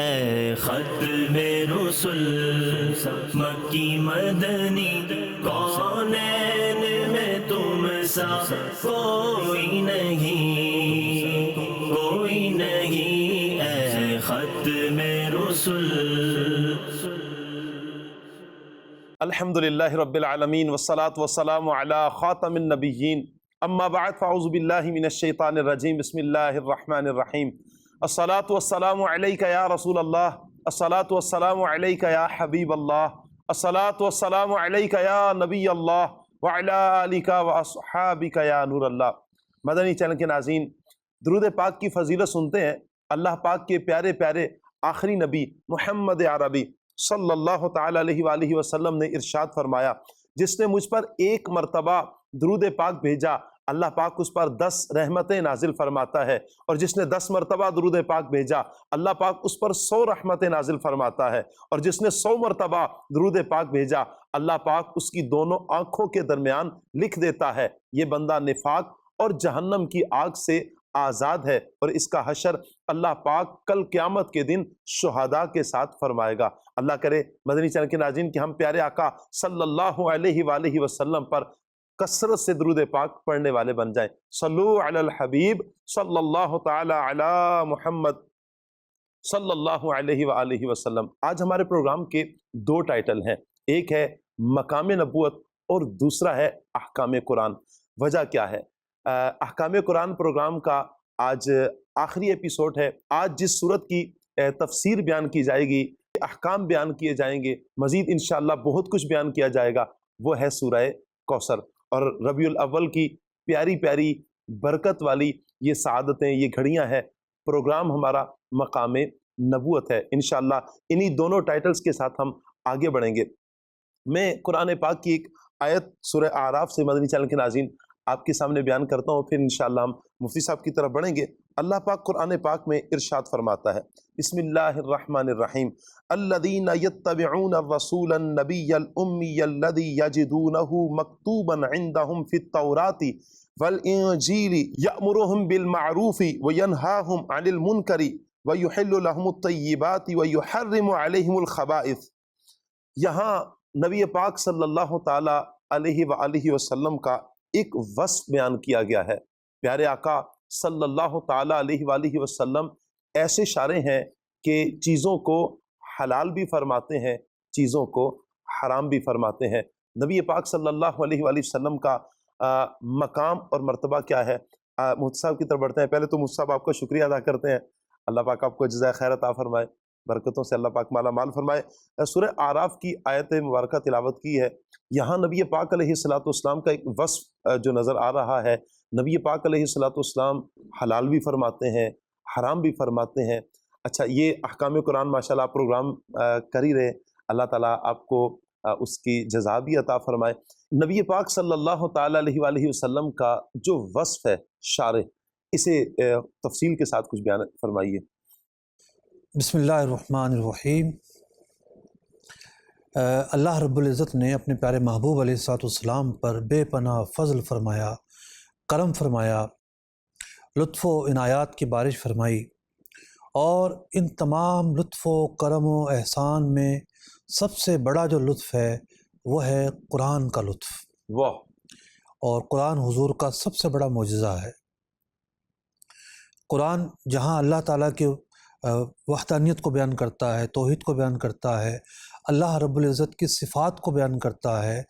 اے ختم رسل مکی مدنی کونین میں تم سا کوئی نہیں، کوئی نہیں، اے ختم رسل۔ الحمدللہ رب العالمین والصلاة والسلام علی خاتم النبیین، اما بعد فاعوذ باللہ من الشیطان الرجیم، بسم اللہ الرحمن الرحیم۔ الصلاة والسلام علیک یا رسول اللہ، الصلاة والسلام علیک یا حبیب اللہ، الصلاة والسلام علیک یا نبی اللہ وعلی آلک واصحابک یا نور اللہ۔ مدنی چینل کے ناظرین، درود پاک کی فضیلت سنتے ہیں۔ اللہ پاک کے پیارے پیارے آخری نبی محمد عربی صلی اللہ تعالی علیہ وآلہ وسلم نے ارشاد فرمایا، جس نے مجھ پر ایک مرتبہ درود پاک بھیجا، اللہ پاک اس پر 10 رحمتیں نازل فرماتا ہے، اور جس نے 10 مرتبہ درود پاک بھیجا، اللہ پاک اس پر 100 رحمتیں نازل فرماتا ہے، اور جس نے 100 مرتبہ درود پاک بھیجا، اللہ پاک اس کی دونوں آنکھوں کے درمیان لکھ دیتا ہے، یہ بندہ نفاق اور جہنم کی آگ سے آزاد ہے، اور اس کا حشر اللہ پاک کل قیامت کے دن شہداء کے ساتھ فرمائے گا۔ اللہ کرے مدنی چینل کے ناظرین کہ ہم پیارے آقا صلی اللہ علیہ وآلہ وسلم پر کثرت سے درود پاک پڑھنے والے بن جائیں۔ صلو علی الحبیب صلی اللہ تعالی علی محمد صلی اللہ علیہ وآلہ وسلم۔ آج ہمارے پروگرام کے 2 ٹائٹل ہیں، ایک ہے مقام نبوت اور دوسرا ہے احکام قرآن۔ وجہ کیا ہے؟ احکام قرآن پروگرام کا آج آخری ایپیسوڈ ہے۔ آج جس صورت کی تفسیر بیان کی جائے گی، احکام بیان کیے جائیں گے، مزید انشاءاللہ بہت کچھ بیان کیا جائے گا، وہ ہے سورہ کوثر، اور ربیع الاول کی پیاری پیاری برکت والی یہ سعادتیں، یہ گھڑیاں ہیں۔ پروگرام ہمارا مقام نبوت ہے۔ انشاءاللہ انہی دونوں ٹائٹلز کے ساتھ ہم آگے بڑھیں گے۔ میں قرآن پاک کی ایک آیت سورہ اعراف سے مدنی چینل کے ناظرین آپ کے سامنے بیان کرتا ہوں، پھر انشاءاللہ ہم مفتی صاحب کی طرف بڑھیں گے۔ اللہ پاک قرآن پاک میں ارشاد فرماتا ہے، بسم اللہ الرحمن الرحیم، الذین یتبعون الرسول النبی الامی الذی یجدونہ مکتوبا عندہم فی التوراۃ والانجیل یأمرہم بالمعروف وینہاہم عن المنکر ویحل لہم الطیبات ویحرم علیہم الخبائث۔ یہاں نبی پاک صلی اللہ تعالی علیہ وآلہ وسلم کا ایک وصف بیان کیا گیا ہے۔ پیارے آقا صلی اللہ تعالی علیہ وآلہ وسلم ایسے شارع ہیں کہ چیزوں کو حلال بھی فرماتے ہیں، چیزوں کو حرام بھی فرماتے ہیں۔ نبی پاک صلی اللہ علیہ وآلہ وسلم کا مقام اور مرتبہ کیا ہے؟ مفتی صاحب کی طرف بڑھتے ہیں۔ پہلے تو مفتی صاحب آپ کا شکریہ ادا کرتے ہیں، اللہ پاک آپ کو جزائے خیر عطا فرمائے، برکتوں سے اللہ پاک مالا مال فرمائے۔ سورہ اعراف کی آیت مبارکہ تلاوت کی ہے۔ یہاں نبی پاک علیہ الصلوۃ والسلام کا ایک وصف جو نظر آ رہا ہے، نبی پاک علیہ الصلوۃ والسلام حلال بھی فرماتے ہیں، حرام بھی فرماتے ہیں۔ اچھا، یہ احکام قرآن ماشاءاللہ آپ پروگرام کر ہی رہے، اللہ تعالیٰ آپ کو اس کی جزا بھی عطا فرمائے۔ نبی پاک صلی اللہ تعالی علیہ وآلہ وسلم کا جو وصف ہے شارع، اسے تفصیل کے ساتھ کچھ بیان فرمائیے۔ بسم اللہ الرحمن الرحیم۔ اللہ رب العزت نے اپنے پیارے محبوب علیہ السلام پر بے پناہ فضل فرمایا، کرم فرمایا، لطف و عنایات کی بارش فرمائی، اور ان تمام لطف و کرم و احسان میں سب سے بڑا جو لطف ہے وہ ہے قرآن کا لطف۔ واہ! اور قرآن حضور کا سب سے بڑا معجزہ ہے۔ قرآن جہاں اللہ تعالیٰ کے وحدانیت کو بیان کرتا ہے، توحید کو بیان کرتا ہے، اللہ رب العزت کی صفات کو بیان کرتا ہے،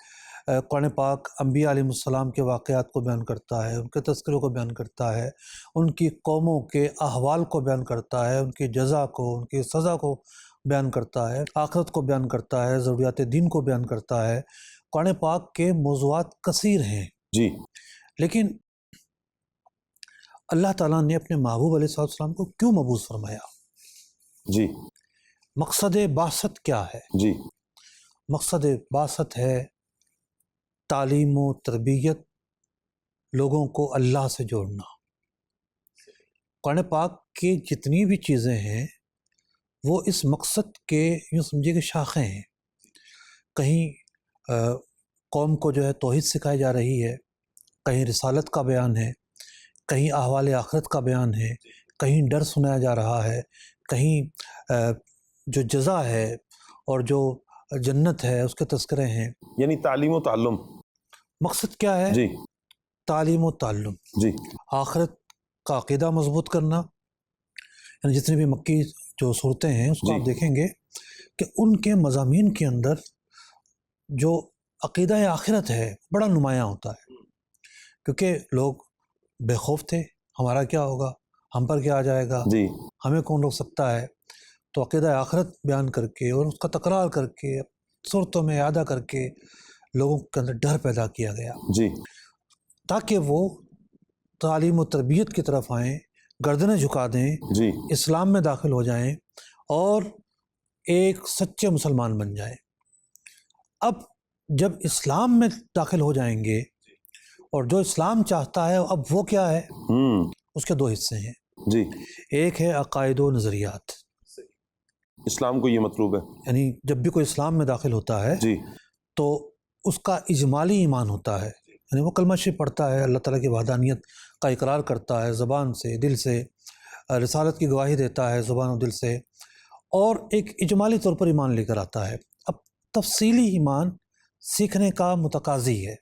قرآن پاک انبیاء علیہ السلام کے واقعات کو بیان کرتا ہے، ان کے تذکروں کو بیان کرتا ہے، ان کی قوموں کے احوال کو بیان کرتا ہے، ان کی جزا کو، ان کی سزا کو بیان کرتا ہے، آخرت کو بیان کرتا ہے، ضروریات دین کو بیان کرتا ہے۔ قرآن پاک کے موضوعات کثیر ہیں جی، لیکن اللہ تعالیٰ نے اپنے محبوب علیہ السلام کو کیوں مبعوث فرمایا؟ جی، مقصد بعثت کیا ہے؟ جی، مقصد بعثت ہے تعلیم و تربیت، لوگوں کو اللہ سے جوڑنا۔ قرآن پاک کی جتنی بھی چیزیں ہیں وہ اس مقصد کے یوں سمجھے کہ شاخیں ہیں۔ کہیں قوم کو جو ہے توحید سکھائی جا رہی ہے، کہیں رسالت کا بیان ہے، کہیں احوال آخرت کا بیان ہے، کہیں ڈر سنایا جا رہا ہے، کہیں جو جزا ہے اور جو جنت ہے اس کے تذکرے ہیں. یعنی تعلیم و تعلم. مقصد کیا ہے؟ جی تعلیم و تعلم. جی آخرت کا عقیدہ مضبوط کرنا. یعنی جتنی بھی مکی جو صورتیں ہیں اس کو جی. آپ دیکھیں گے کہ ان کے مضامین کے اندر جو عقیدہ آخرت ہے بڑا نمایاں ہوتا ہے، کیونکہ لوگ بے خوف تھے ہمارا کیا ہوگا، ہم پر کیا آ جائے گا، جی ہمیں کون روک سکتا ہے. تو عقیدہ آخرت بیان کر کے اور اس کا تکرار کر کے صورتوں میں اعادہ کر کے لوگوں کے اندر ڈر پیدا کیا گیا جی تاکہ وہ تعلیم و تربیت کی طرف آئیں، گردنیں جھکا دیں، جی اسلام میں داخل ہو جائیں اور ایک سچے مسلمان بن جائیں. اب جب اسلام میں داخل ہو جائیں گے اور جو اسلام چاہتا ہے اب وہ کیا ہے، اس کے دو حصے ہیں. جی. ایک ہے عقائد و نظریات. اسلام کو یہ مطلوب ہے. یعنی جب بھی کوئی اسلام میں داخل ہوتا ہے جی تو اس کا اجمالی ایمان ہوتا ہے، یعنی وہ کلمہ شریف پڑھتا ہے، اللہ تعالیٰ کی وحدانیت کا اقرار کرتا ہے زبان سے، دل سے، رسالت کی گواہی دیتا ہے زبان و دل سے، اور ایک اجمالی طور پر ایمان لے کر آتا ہے. اب تفصیلی ایمان سیکھنے کا متقاضی ہے.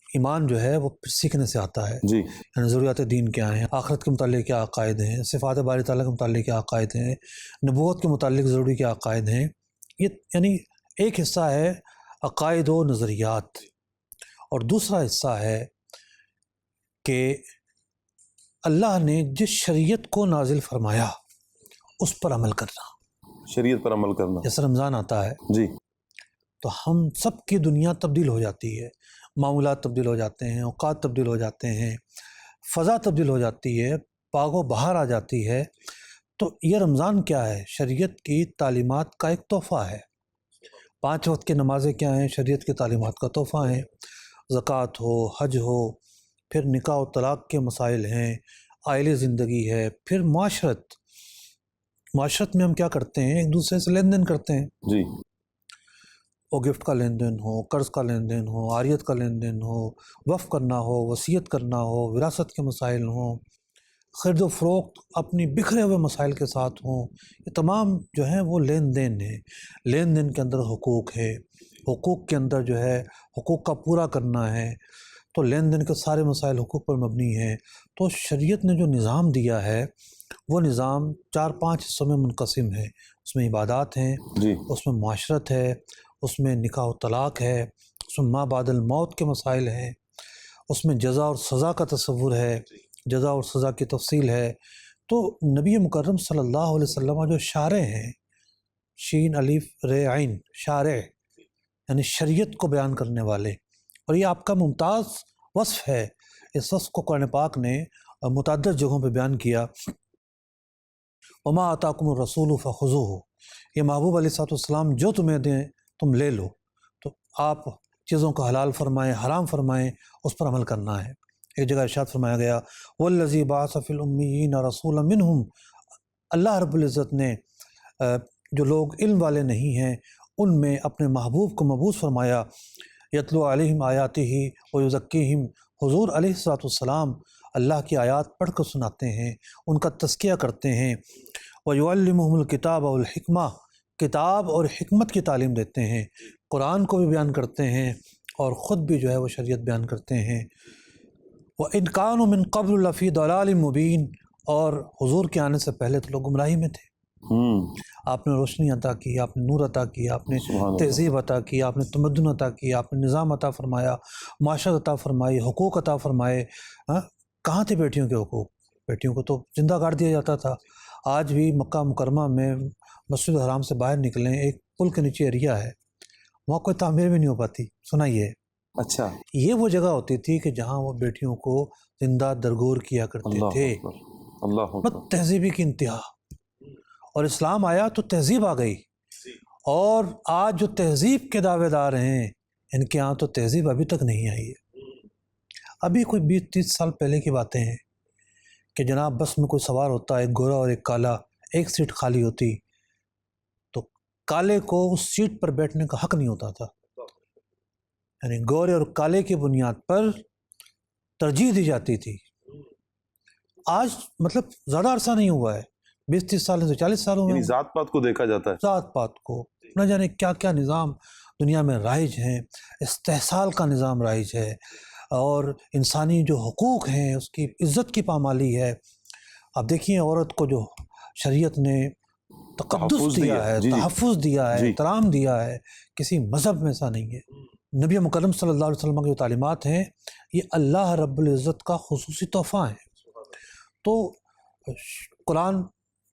ایمان جو ہے وہ سیکھنے سے آتا ہے. جی یعنی ضروریات دین کیا ہیں، آخرت کے متعلق کیا عقائد ہیں، صفات باری تعالیٰ کے متعلق کیا عقائد ہیں، نبوت کے متعلق ضروری کیا عقائد ہیں. یہ یعنی ایک حصہ ہے عقائد و نظریات، اور دوسرا حصہ ہے کہ اللہ نے جس شریعت کو نازل فرمایا اس پر عمل کرنا. شریعت پر عمل کرنا. جیسے رمضان آتا ہے جی تو ہم سب کی دنیا تبدیل ہو جاتی ہے، معمولات تبدیل ہو جاتے ہیں، اوقات تبدیل ہو جاتے ہیں، فضا تبدیل ہو جاتی ہے، باغ و بہار آ جاتی ہے. تو یہ رمضان کیا ہے؟ شریعت کی تعلیمات کا ایک تحفہ ہے. 5 وقت کی نمازیں کیا ہیں؟ شریعت کی تعلیمات کا تحفہ ہیں. زکوٰۃ ہو، حج ہو، پھر نکاح و طلاق کے مسائل ہیں، آئلی زندگی ہے، پھر معاشرت میں ہم کیا کرتے ہیں؟ ایک دوسرے سے لین دین کرتے ہیں. جی وہ گفٹ کا لین دین ہو، قرض کا لین دین ہو، عاریت کا لین دین ہو، وقف کرنا ہو، وصیت کرنا ہو، وراثت کے مسائل ہوں، خرید و فروخت اپنی بکھرے ہوئے مسائل کے ساتھ ہوں. یہ تمام جو ہیں وہ لین دین ہیں. لین دین کے اندر حقوق ہے، حقوق کے اندر جو ہے حقوق کا پورا کرنا ہے. تو لین دین کے سارے مسائل حقوق پر مبنی ہیں. تو شریعت نے جو نظام دیا ہے وہ نظام 4-5 حصوں میں منقسم ہے. اس میں عبادات ہیں، جی اس میں معاشرت ہے، اس میں نکاح و طلاق ہے، اس میں ما بعد الموت کے مسائل ہیں، اس میں جزا اور سزا کا تصور ہے، جزا اور سزا کی تفصیل ہے. تو نبی مکرم صلی اللہ علیہ وسلم جو شارع ہیں، شین الف ر عین، شارع یعنی شریعت کو بیان کرنے والے، اور یہ آپ کا ممتاز وصف ہے. اس وصف کو قرآن پاک نے متعدد جگہوں پہ بیان کیا. وما آتاکم الرسول فخذوہ، یہ محبوب علیہ السلام جو تمہیں دیں تم لے لو. تو آپ چیزوں کو حلال فرمائیں، حرام فرمائیں، اس پر عمل کرنا ہے. ایک جگہ ارشاد فرمایا گیا والذی بعث فی الامیین رسولا منہم، اللہ رب العزت نے جو لوگ علم والے نہیں ہیں ان میں اپنے محبوب کو مبعوث فرمایا. یتلو علیہم آیاتہ ویزکیہم، حضور علیہ السلام اللہ کی آیات پڑھ کر سناتے ہیں، ان کا تزکیہ کرتے ہیں. ویعلمہم الکتاب والحکمہ، کتاب اور حکمت کی تعلیم دیتے ہیں. قرآن کو بھی بیان کرتے ہیں اور خود بھی جو ہے وہ شریعت بیان کرتے ہیں. وَإِنْ كَانُوا مِنْ قَبْلُ لَفِي ضَلَالٍ مُبِينٍ، اور حضور کے آنے سے پہلے تو لوگ گمراہی میں تھے. آپ نے روشنی عطا کی، آپ نے نور عطا کی، آپ نے تہذیب عطا کی، آپ نے تمدن عطا کی، آپ نے نظام عطا فرمایا، معاشرت عطا فرمائی، حقوق عطا فرمائے. کہاں تھے بیٹیوں کے حقوق؟ بیٹیوں کو تو زندہ گاڑ دیا جاتا تھا. آج بھی مکہ مکرمہ میں مسجد الحرام سے باہر نکلیں، ایک پل کے نیچے ایریا ہے، وہاں کوئی تعمیر بھی نہیں ہو پاتی. سنائیے. اچھا، یہ وہ جگہ ہوتی تھی کہ جہاں وہ بیٹیوں کو زندہ درگور کیا کرتے تھے. اللہ مت تہذیبی کی انتہا. اور اسلام آیا تو تہذیب آ گئی، اور آج جو تہذیب کے دعوے دار ہیں ان کے ہاں تو تہذیب ابھی تک نہیں آئی ہے. ابھی کوئی 20-30 سال پہلے کی باتیں ہیں کہ جناب بس میں کوئی سوار ہوتا، ایک گورا اور ایک کالا، ایک سیٹ خالی ہوتی تو کالے کو اس سیٹ پر بیٹھنے کا حق نہیں ہوتا تھا. یعنی گورے اور کالے کی بنیاد پر ترجیح دی جاتی تھی. آج مطلب زیادہ عرصہ نہیں ہوا ہے، 20-30 سال سے 40 سالوں میں یعنی ذات پات کو دیکھا جاتا ہے. ذات پات کو نہ جانے کیا کیا نظام دنیا میں رائج ہیں، استحصال کا نظام رائج ہے، اور انسانی جو حقوق ہیں اس کی عزت کی پامالی ہے. آپ دیکھیے عورت کو جو شریعت نے تقدس دیا ہے، تحفظ دیا ہے، احترام دیا ہے، کسی مذہب میں ایسا نہیں ہے. نبی مکرم صلی اللہ علیہ وسلم کی جو تعلیمات ہیں یہ اللہ رب العزت کا خصوصی تحفہ ہیں. تو قرآن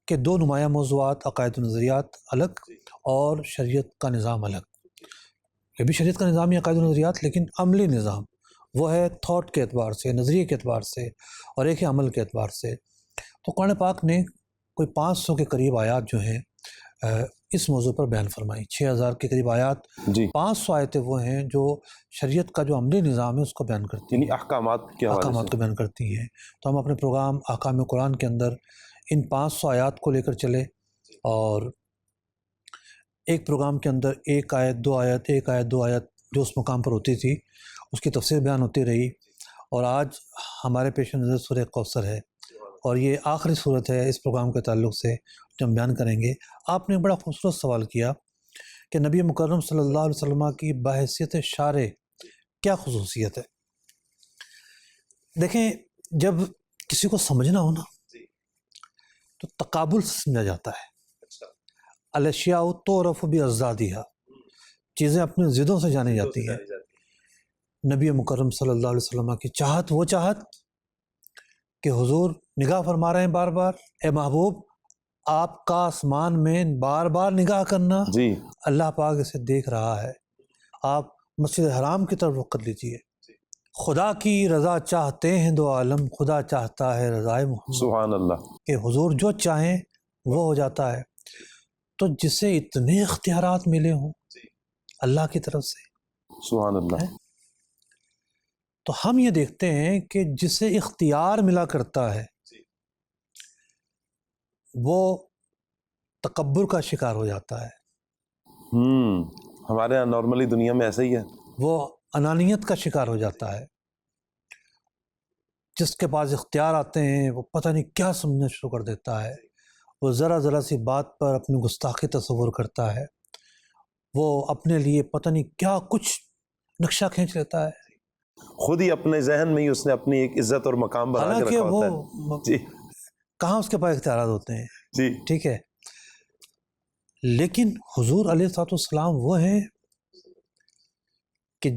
کے 2 نمایاں موضوعات، عقائد و نظریات الگ اور شریعت کا نظام الگ. یہ بھی شریعت کا نظام ہے عقائد و نظریات، لیکن عملی نظام وہ ہے تھاٹ کے اعتبار سے، نظریے کے اعتبار سے، اور ایک ہے عمل کے اعتبار سے. تو قرآن پاک نے کوئی 500 کے قریب آیات جو ہیں اس موضوع پر بیان فرمائی. 6000 کے قریب آیات، 500 آیتیں وہ ہیں جو شریعت کا جو عملی نظام ہے اس کو بیان کرتی ہیں، یعنی احکامات کو بیان کرتی ہیں. تو ہم اپنے پروگرام احکام قرآن کے اندر ان 500 آیات کو لے کر چلے، اور ایک پروگرام کے اندر ایک آیت دو آیت جو اس مقام پر ہوتی تھی اس کی تفسیر بیان ہوتی رہی. اور آج ہمارے پیش نظر سورہ کوثر ہے، اور یہ آخری صورت ہے اس پروگرام کے تعلق سے جو ہم بیان کریں گے. آپ نے بڑا خوبصورت سوال کیا کہ نبی مکرم صلی اللہ علیہ وسلم کی بحیثیت شارع کیا خصوصیت ہے. دیکھیں، جب کسی کو سمجھنا ہو نا تو تقابل سے سمجھا جاتا ہے. الاشیاء تعرف باضدادها، چیزیں اپنی ضدوں سے جانی جاتی ہیں. نبی مکرم صلی اللہ علیہ وسلم کی چاہت، وہ چاہت کہ حضور نگاہ فرما رہے ہیں بار بار، اے محبوب آپ کا آسمان میں بار بار نگاہ کرنا، اللہ پاک اسے دیکھ رہا ہے، آپ مسجد حرام کی طرف رخ کر لیجئے. خدا کی رضا چاہتے ہیں 2 عالم، خدا چاہتا ہے رضائے محمد. سبحان اللہ. کہ حضور جو چاہیں وہ ہو جاتا ہے. تو جسے اتنے اختیارات ملے ہوں اللہ کی طرف سے، سبحان اللہ، تو ہم یہ دیکھتے ہیں کہ جسے اختیار ملا کرتا ہے وہ تکبر کا شکار ہو جاتا ہے. ہمارے یہاں نارملی دنیا میں ایسا ہی ہے، وہ انانیت کا شکار ہو جاتا ہے. جس کے پاس اختیار آتے ہیں وہ پتہ نہیں کیا سمجھنا شروع کر دیتا ہے. وہ ذرا سی بات پر اپنی گستاخی تصور کرتا ہے، وہ اپنے لیے پتہ نہیں کیا کچھ نقشہ کھینچ لیتا ہے. خود ہی اپنے ذہن میں ہی اس نے اپنی ایک عزت اور مقام بنا کے رکھا ہوتا ہے. کہاں اس کے پاس اختیارات ہوتے ہیں. ٹھیک ہے، لیکن حضور علیہ الصلوۃ والسلام وہ ہیں کہ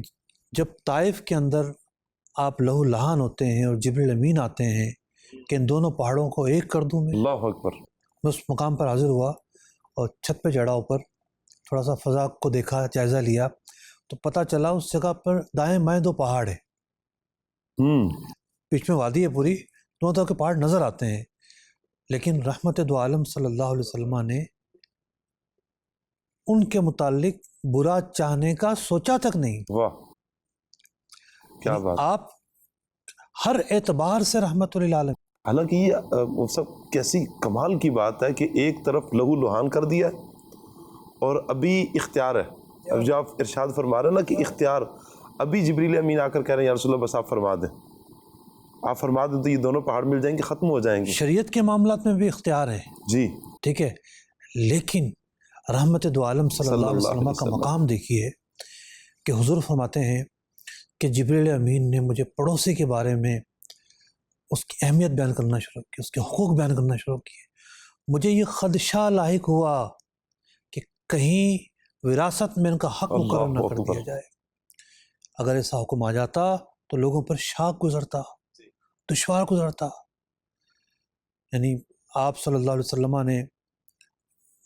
جب طائف کے اندر آپ لہو لہان ہوتے ہیں اور جبریل امین آتے ہیں کہ ان دونوں پہاڑوں کو ایک کر دوں میں، اللہ اکبر. میں اس مقام پر حاضر ہوا اور چھت پہ چڑھا اوپر، تھوڑا سا فضا کو دیکھا، جائزہ لیا، تو پتہ چلا اس جگہ پر دائیں بائیں 2 پہاڑ ہیں، بیچ میں وادی ہے پوری، 2 طرح کے پہاڑ نظر آتے ہیں. لیکن رحمت 2 عالم صلی اللہ علیہ وسلم نے ان کے متعلق برا چاہنے کا سوچا تک نہیں. واہ کیا بات. آپ ہر اعتبار سے رحمت للعالمین. حالانکہ یہ سب کیسی کمال کی بات ہے کہ ایک طرف لہو لہان کر دیا اور ابھی اختیار ہے. اب جو آپ ارشاد فرما رہے ہیں نا کہ اختیار، ابھی جبریل امین آ کر کہہ رہے ہیں یا رسول اللہ بس آپ فرما دیں، آپ فرما دیں تو یہ دونوں پہاڑ مل جائیں گے، ختم ہو جائیں گے. شریعت کے معاملات میں بھی اختیار ہے، جی ٹھیک ہے، لیکن رحمت 2 عالم صلی اللہ علیہ وسلم کا مقام دیکھیے کہ حضور فرماتے ہیں کہ جبریل امین نے مجھے پڑوسی کے بارے میں اس کی اہمیت بیان کرنا شروع کی، اس کے حقوق بیان کرنا شروع کیے. مجھے یہ خدشہ لاحق ہوا کہ کہیں وراثت میں ان کا حق مقرر نہ کر دیا جائے. اگر ایسا حکم آ جاتا تو لوگوں پر شاق گزرتا، دشوار گزرتا. یعنی آپ صلی اللہ علیہ وسلم نے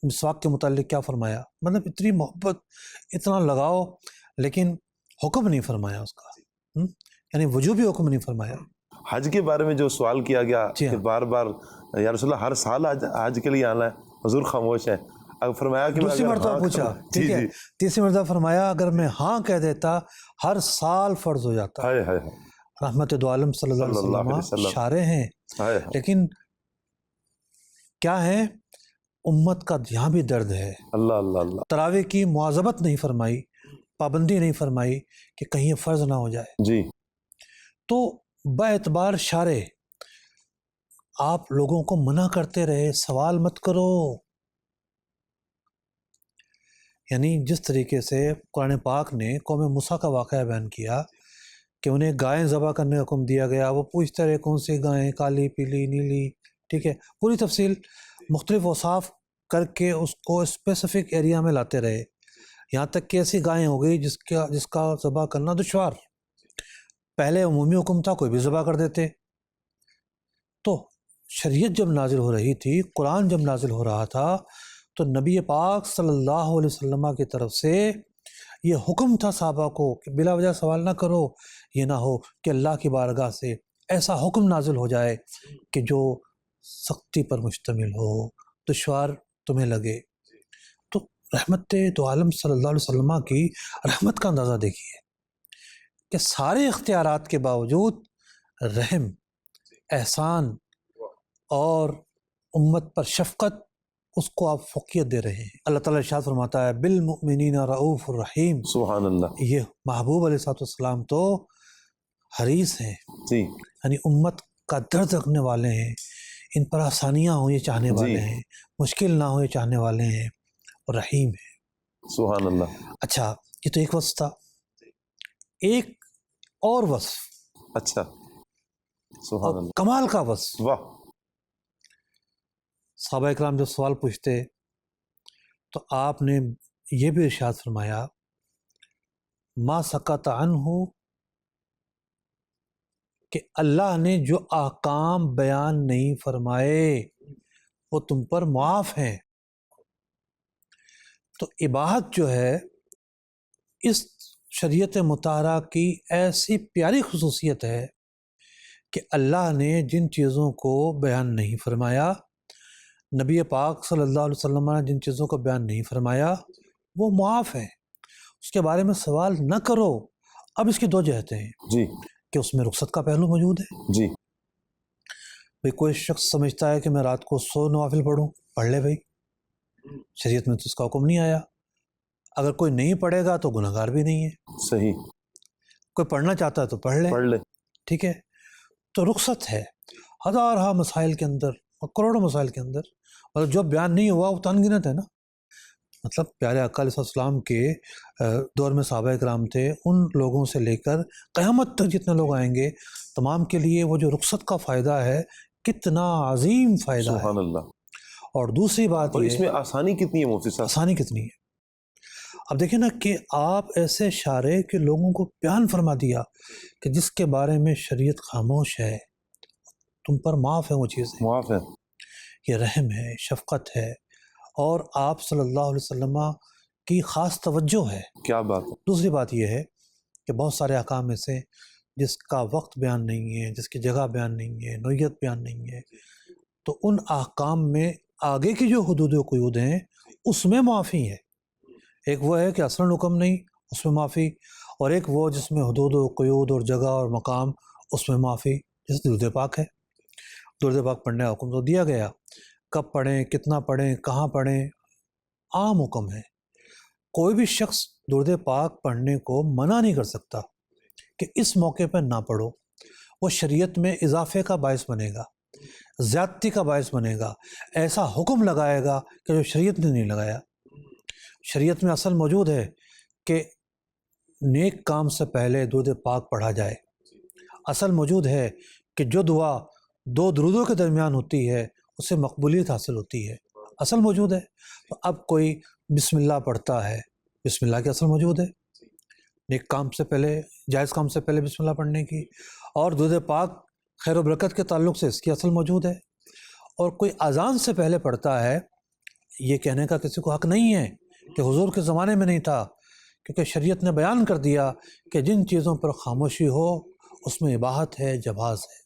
مسواک کے متعلق کیا فرمایا، مطلب اتنی محبت، اتنا لگاؤ، لیکن حکم نہیں فرمایا اس کا، یعنی وجوبی حکم نہیں فرمایا. حج کے بارے میں جو سوال کیا گیا کہ بار بار یا رسول اللہ ہر سال حج کے لیے آنا ہے، حضور خاموش ہیں. اب فرمایا کہ دوسری مرتبہ پوچھا، ٹھیک ہے، تیسری مرتبہ فرمایا اگر میں ہاں کہہ دیتا ہر سال فرض ہو جاتا. رحمت 2 عالم صلی اللہ علیہ وسلم شارع ہیں، لیکن کیا ہے، امت کا یہاں بھی درد ہے. اللہ اللہ اللہ. تراویح کی مواظبت نہیں فرمائی، پابندی نہیں فرمائی کہ کہیں یہ فرض نہ ہو جائے. جی. تو با اعتبار شارع آپ لوگوں کو منع کرتے رہے سوال مت کرو. یعنی جس طریقے سے قرآن پاک نے قوم موسیٰ کا واقعہ بیان کیا کہ انہیں گائیں ذبح کرنے کا حکم دیا گیا، وہ پوچھتے رہے کون سی گائیں، کالی، پیلی، نیلی، ٹھیک ہے، پوری تفصیل مختلف اوصاف کر کے اس کو اسپیسیفک ایریا میں لاتے رہے، یہاں تک کہ ایسی گائیں ہو گئی جس کا ذبح کرنا دشوار. پہلے عمومی حکم تھا، کوئی بھی ذبح کر دیتے. تو شریعت جب نازل ہو رہی تھی، قرآن جب نازل ہو رہا تھا، تو نبی پاک صلی اللہ علیہ وسلم کی طرف سے یہ حکم تھا صحابہ کو کہ بلا وجہ سوال نہ کرو. یہ نہ ہو کہ اللہ کی بارگاہ سے ایسا حکم نازل ہو جائے کہ جو سختی پر مشتمل ہو، دشوار تمہیں لگے. تو رحمت دو عالم صلی اللہ علیہ وسلم کی رحمت کا اندازہ دیکھیے کہ سارے اختیارات کے باوجود رحم، احسان اور امت پر شفقت، اس کو آپ فوقیت دے رہے ہیں. اللہ تعالیٰ ارشاد فرماتا ہے بالمؤمنین رؤوف الرحیم. سبحان اللہ. یہ محبوب علیہ الصلوۃ والسلام تو حریص ہیں، جی. یعنی امت کا درد رکھنے والے ہیں، ان پر آسانیاں ہوں یہ چاہنے والے ہیں، مشکل نہ ہو یہ چاہنے والے ہیں، اور رحیم ہیں. سبحان اللہ. اچھا، یہ تو ایک وصف تھا. ایک اور وصف، اچھا، سبحان اور اللہ. کمال کا وصف. واہ. صحابہ اکرام جب سوال پوچھتے تو آپ نے یہ بھی ارشاد فرمایا ما سکت عنہ، کہ اللہ نے جو احکام بیان نہیں فرمائے وہ تم پر معاف ہیں. تو اباحت جو ہے اس شریعت مطہرہ کی ایسی پیاری خصوصیت ہے کہ اللہ نے جن چیزوں کو بیان نہیں فرمایا، نبی پاک صلی اللہ علیہ وسلم نے جن چیزوں کو بیان نہیں فرمایا، وہ معاف ہیں. اس کے بارے میں سوال نہ کرو. اب اس کی دو جہتیں ہیں جی. کہ اس میں رخصت کا پہلو موجود ہے. جی. بھئی کوئی شخص سمجھتا ہے کہ میں رات کو 100 نوافل پڑھوں، پڑھ لے بھائی، شریعت میں تو اس کا حکم نہیں آیا. اگر کوئی نہیں پڑھے گا تو گناہ گار بھی نہیں ہے. صحیح. کوئی پڑھنا چاہتا ہے تو پڑھ لے. ٹھیک ہے. تو رخصت ہے ہزارہ مسائل کے اندر اور کروڑوں مسائل کے اندر، اور جو بیان نہیں ہوا وہ تن گنت ہے نا. مطلب پیارے آقا علیہ السلام کے دور میں صحابہ کرام تھے، ان لوگوں سے لے کر قیامت تک جتنے لوگ آئیں گے تمام کے لیے وہ جو رخصت کا فائدہ ہے کتنا عظیم فائدہ ہے. سبحان اللہ. اور دوسری بات اور یہ اس میں آسانی کتنی ہے مفتی صاحب؟ آسانی کتنی ہے. اب دیکھیں نا کہ آپ ایسے اشارے کہ لوگوں کو بیان فرما دیا کہ جس کے بارے میں شریعت خاموش ہے، تم پر معاف ہے، وہ چیزیں معاف ہے. یہ رحم ہے، شفقت ہے، اور آپ صلی اللہ علیہ وسلم کی خاص توجہ ہے. کیا بات ہے. دوسری بات یہ ہے کہ بہت سارے احکام میں سے جس کا وقت بیان نہیں ہے، جس کی جگہ بیان نہیں ہے، نوعیت بیان نہیں ہے، تو ان احکام میں آگے کی جو حدود و قیود ہیں اس میں معافی ہے. ایک وہ ہے کہ اصلاً حکم نہیں، اس میں معافی، اور ایک وہ جس میں حدود و قیود اور جگہ اور مقام، اس میں معافی. جیسے درود پاک ہے، درود پاک پڑھنے کا حکم تو دیا گیا، کب پڑھیں، کتنا پڑھیں، کہاں پڑھیں، عام حکم ہے. کوئی بھی شخص درود پاک پڑھنے کو منع نہیں کر سکتا کہ اس موقع پہ نہ پڑھو. وہ شریعت میں اضافے کا باعث بنے گا، زیادتی کا باعث بنے گا، ایسا حکم لگائے گا کہ جو شریعت نے نہیں لگایا. شریعت میں اصل موجود ہے کہ نیک کام سے پہلے درود پاک پڑھا جائے. اصل موجود ہے کہ جو دعا دو درودوں کے درمیان ہوتی ہے اسے مقبولیت حاصل ہوتی ہے. اصل موجود ہے. تو اب کوئی بسم اللہ پڑھتا ہے، بسم اللہ کی اصل موجود ہے، نیک کام سے پہلے، جائز کام سے پہلے بسم اللہ پڑھنے کی، اور درود پاک خیر و برکت کے تعلق سے اس کی اصل موجود ہے. اور کوئی اذان سے پہلے پڑھتا ہے، یہ کہنے کا کسی کو حق نہیں ہے کہ حضور کے زمانے میں نہیں تھا، کیونکہ شریعت نے بیان کر دیا کہ جن چیزوں پر خاموشی ہو اس میں اباحت ہے، جواز ہے.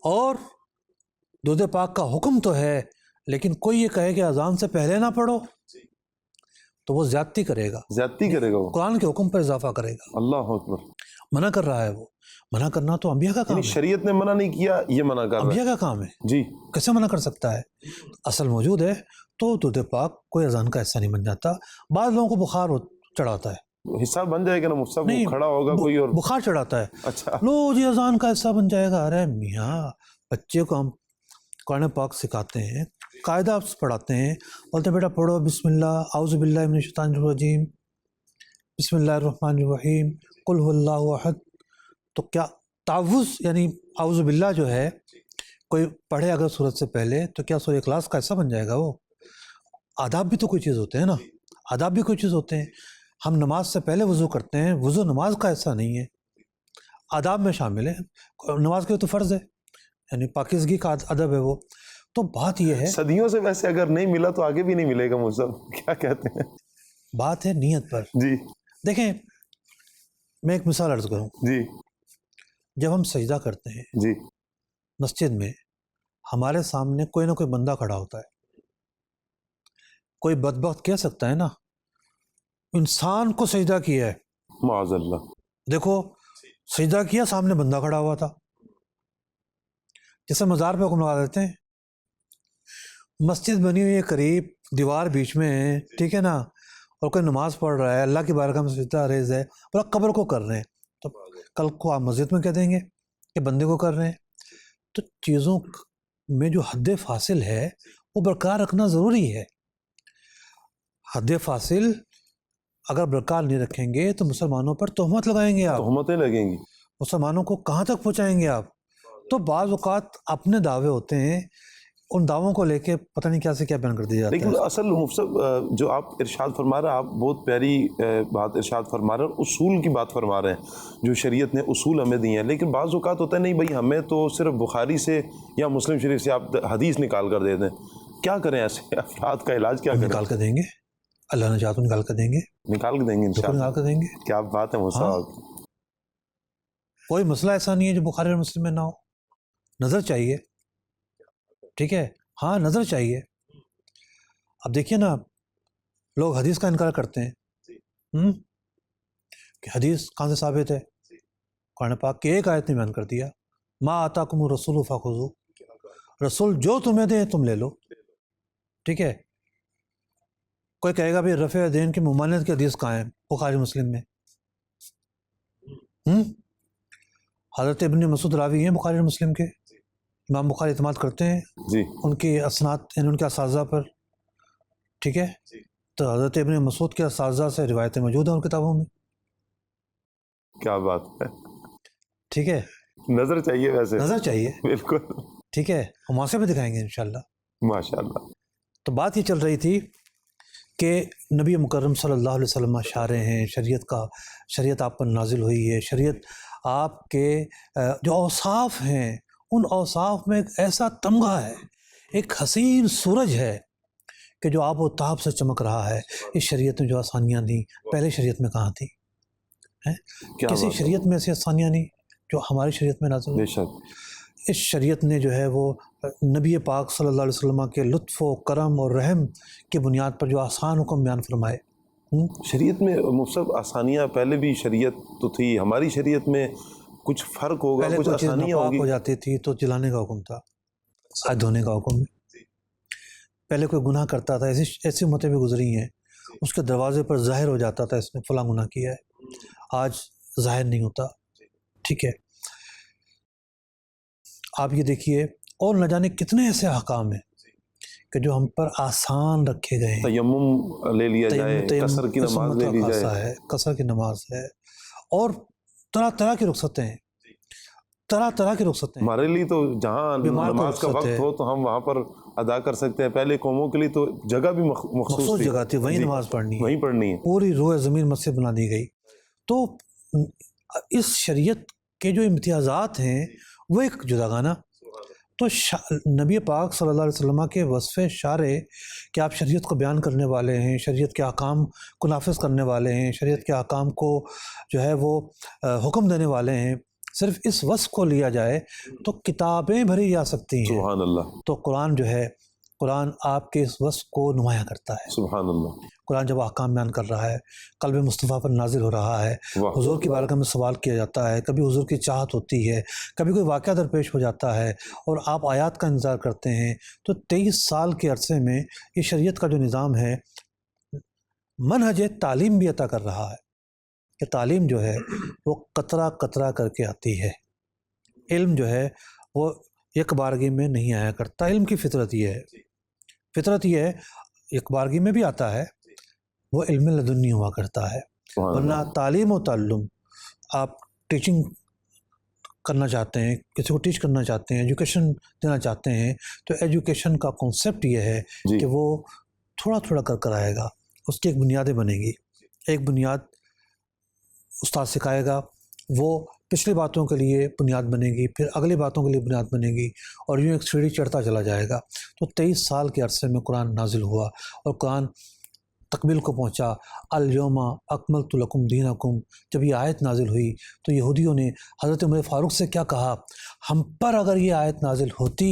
اور درود پاک کا حکم تو ہے، لیکن کوئی یہ کہے کہ اذان سے پہلے نہ پڑھو تو وہ زیادتی کرے گا، زیادتی کرے گا، وہ قرآن کے حکم پر اضافہ کرے گا. اللہ اکبر. منع کر رہا ہے. وہ منع کرنا تو انبیاء کا کام یعنی ہے. شریعت نے منع نہیں کیا، یہ منع کر رہا انبیاء کا کام ہے. جی. کیسے منع کر سکتا ہے؟ اصل موجود ہے تو درود پاک کوئی اذان کا حصہ نہیں بن جاتا. بعض لوگوں کو بخار چڑھاتا ہے، حصہ بن جائے گا نا مفتی صاحب، نہیں، کھڑا ہوگا کوئی اور بخار چڑھاتا ہے، اچھا لو جی اذان کا حصہ بن جائے گا. ارے میاں بچے کو ہم قرآن پاک سکھاتے ہیں، قاعدہ پڑھاتے ہیں، بولتے ہیں بیٹا پڑھو بسم اللہ، اعوذ باللہ من الشیطان الرجیم، بسم اللہ الرحمن الرحیم، قل هو اللہ احد. تو کیا تعوذ یعنی اعوذ باللہ جو ہے کوئی پڑھے اگر سورت سے پہلے تو کیا سورہ اخلاص کا حصہ بن جائے گا؟ وہ آداب بھی تو کوئی چیز ہوتے ہیں نا، آداب بھی کوئی چیز ہوتے ہیں. ہم نماز سے پہلے وضو کرتے ہیں، وضو نماز کا حصہ نہیں ہے، آداب میں شامل ہے. نماز کے تو فرض ہے، یعنی پاکیزگی کا ادب ہے وہ. تو بات یہ ہے، صدیوں سے ویسے اگر نہیں ملا تو آگے بھی نہیں ملے گا. مصعب کیا کہتے ہیں؟ بات ہے نیت پر. جی دیکھیں میں ایک مثال عرض کروں. جی جب ہم سجدہ کرتے ہیں جی مسجد میں، ہمارے سامنے کوئی نہ کوئی بندہ کھڑا ہوتا ہے. کوئی بدبخت کہہ سکتا ہے نا انسان کو سجدہ کیا ہے، معاذ اللہ. دیکھو سجدہ کیا، سامنے بندہ کھڑا ہوا تھا. جیسے مزار پہ حکم لگا دیتے ہیں. مسجد بنی ہوئی ہے قریب، دیوار بیچ میں ہے، ٹھیک ہے نا، اور کوئی نماز پڑھ رہا ہے، اللہ کی بارگاہ میں سجدہ ریز ہے، اور قبر کو کر رہے ہیں، تو کل کو آپ مسجد میں کہہ دیں گے کہ بندے کو کر رہے ہیں. تو چیزوں میں جو حد فاصل ہے وہ برقرار رکھنا ضروری ہے. حد فاصل اگر برقرار نہیں رکھیں گے تو مسلمانوں پر تہمت لگائیں گے آپ، تہمتیں لگیں گی. مسلمانوں کو کہاں تک پہنچائیں گے آپ. تو بعض اوقات اپنے دعوے ہوتے ہیں، ان دعووں کو لے کے پتہ نہیں کیا سے کیا بیان کر دیا جاتا لیکن ہے. اصل مفصل جو آپ ارشاد فرما رہے ہیں، آپ بہت پیاری بات ارشاد فرما رہے ہیں، اصول کی بات فرما رہے ہیں جو شریعت نے اصول ہمیں دی ہیں. لیکن بعض اوقات ہوتا ہے نہیں بھائی ہمیں تو صرف بخاری سے یا مسلم شریف سے آپ حدیث نکال کر دے دیں. کیا کریں ایسے افراد کا علاج کیا ہم کریں؟ نکال کے دیں گے، اللہ نے چاہا تو نکال کے دیں گے، نکال کے دیں گے بالکل نکال انشاءاللہ. کے دیں گے. کیا بات ہے مصعب. کوئی مسئلہ ایسا نہیں ہے جو بخاری اور مسلم میں نہ ہو. نظر چاہیے، ٹھیک ہے، ہاں نظر چاہیے. اب دیکھیے نا لوگ حدیث کا انکار کرتے ہیں کہ حدیث کہاں سے ثابت ہے؟ قرآن پاک کی ایک آیت نے بیان کر دیا، ما آتاکم الرسول فخذوہ، رسول جو تمہیں دے تم لے لو، ٹھیک ہے. کوئی کہے گا بھائی رفع دین کی ممانعت کی حدیث کہاں ہے بخاری مسلم میں؟ حضرت ابن مسعود راوی ہیں بخاری مسلم کے، امام بخاری اعتماد کرتے ہیں جی ان کی اسناد یعنی ان کے اساتذہ پر، ٹھیک ہے. تو حضرت ابن مسعود کے اساتذہ سے روایتیں موجود ہیں ان کتابوں میں. کیا بات ہے. ٹھیک ہے، نظر چاہیے ویسے. نظر چاہیے، بالکل. ٹھیک ہے، ہم وہاں سے بھی دکھائیں گے انشاءاللہ. ماشاءاللہ. تو بات یہ چل رہی تھی کہ نبی مکرم صلی اللہ علیہ وسلم شارع ہیں، شریعت آپ پر نازل ہوئی ہے. شریعت آپ کے جو اوصاف ہیں ان اوصاف میں ایک ایسا تمغہ ہے، ایک حسین سورج ہے کہ جو آب و تاب سے چمک رہا ہے. اس شریعت میں جو آسانیاں تھیں پہلے شریعت میں کہاں تھیں؟ کسی شریعت میں ایسی آسانیاں نہیں جو ہماری شریعت میں نازل ہوئی. بے شک. اس شریعت نے جو ہے وہ نبی پاک صلی اللہ علیہ وسلم کے لطف و کرم اور رحم کی بنیاد پر جو آسان حکم بیان فرمائے. شریعت میں مفصل آسانیاں پہلے بھی شریعت تو تھی، ہماری شریعت میں کچھ فرق ہوگا، پہلے کچھ کوئی چیز آسانیاں ناپاک ہوگی. ہو جاتی تھی تو جلانے کا حکم تھا، ہاتھ دھونے کا حکم ہے. پہلے کوئی گناہ کرتا تھا، ایسی امتیں بھی گزری ہیں، اس کے دروازے پر ظاہر ہو جاتا تھا اس نے فلاں گناہ کیا ہے، آج ظاہر نہیں ہوتا. ٹھیک ہے، آپ یہ دیکھیے اور نہ جانے کتنے ایسے احکام ہیں کہ جو ہم پر آسان رکھے گئے ہیں. تیمم لے لیا جائے، قصر کی نماز لے لی جائے، قصر کی نماز ہے، اور طرح طرح کی رخصتیں ہیں، طرح طرح کی رخصتیں. ہمارے لیے تو جہاں نماز کا وقت ہو تو ہم وہاں پر ادا کر سکتے ہیں. پہلے قوموں کے لیے تو جگہ بھی مخصوص جگہ تھی، وہیں نماز پڑھنی ہے، وہیں پڑھنی ہے. پوری روح زمین مسجد بنا دی گئی. تو اس شریعت کے جو امتیازات ہیں وہ ایک جداگانہ. تو نبی پاک صلی اللہ علیہ وسلم کے وصف شارع کہ آپ شریعت کو بیان کرنے والے ہیں، شریعت کے احکام کو نافذ کرنے والے ہیں، شریعت کے احکام کو جو ہے وہ حکم دینے والے ہیں، صرف اس وصف کو لیا جائے تو کتابیں بھری جا سکتی ہیں. سبحان اللہ. تو قرآن جو ہے، قرآن آپ کے اس وصف کو نمایاں کرتا ہے. سبحان اللہ. قرآن جب احکام بیان کر رہا ہے، قلب مصطفیٰ پر نازل ہو رہا ہے، حضور کی بارگاہ میں سوال کیا جاتا ہے، کبھی حضور کی چاہت ہوتی ہے، کبھی کوئی واقعہ درپیش ہو جاتا ہے اور آپ آیات کا انتظار کرتے ہیں. تو 23 سال کے عرصے میں یہ شریعت کا جو نظام ہے منہج تعلیم بھی عطا کر رہا ہے کہ تعلیم جو ہے وہ قطرہ قطرہ کر کے آتی ہے. علم جو ہے وہ یک بارگی میں نہیں آیا کرتا. علم کی فطرت یہ ہے، فطرت یہ ہے یک بارگی میں بھی آتا ہے، وہ علم لدنی ہوا کرتا ہے. ورنہ تعلیم و تعلم، آپ ٹیچنگ کرنا چاہتے ہیں، کسی کو ٹیچ کرنا چاہتے ہیں، ایجوکیشن دینا چاہتے ہیں، تو ایجوکیشن کا کنسیپٹ یہ ہے کہ وہ تھوڑا تھوڑا کر آئے گا. اس کی ایک بنیادیں بنے گی. ایک بنیاد استاد سکھائے گا، وہ پچھلی باتوں کے لیے بنیاد بنے گی، پھر اگلی باتوں کے لیے بنیاد بنے گی، اور یوں ایک سیڑھی چڑھتا چلا جائے گا. تو 23 سال کے عرصے میں قرآن نازل ہوا، اور قرآن تکمیل کو پہنچا. الیوم اکملت لکم دینکم، جب یہ آیت نازل ہوئی تو یہودیوں نے حضرت عمر فاروق سے کیا کہا، ہم پر اگر یہ آیت نازل ہوتی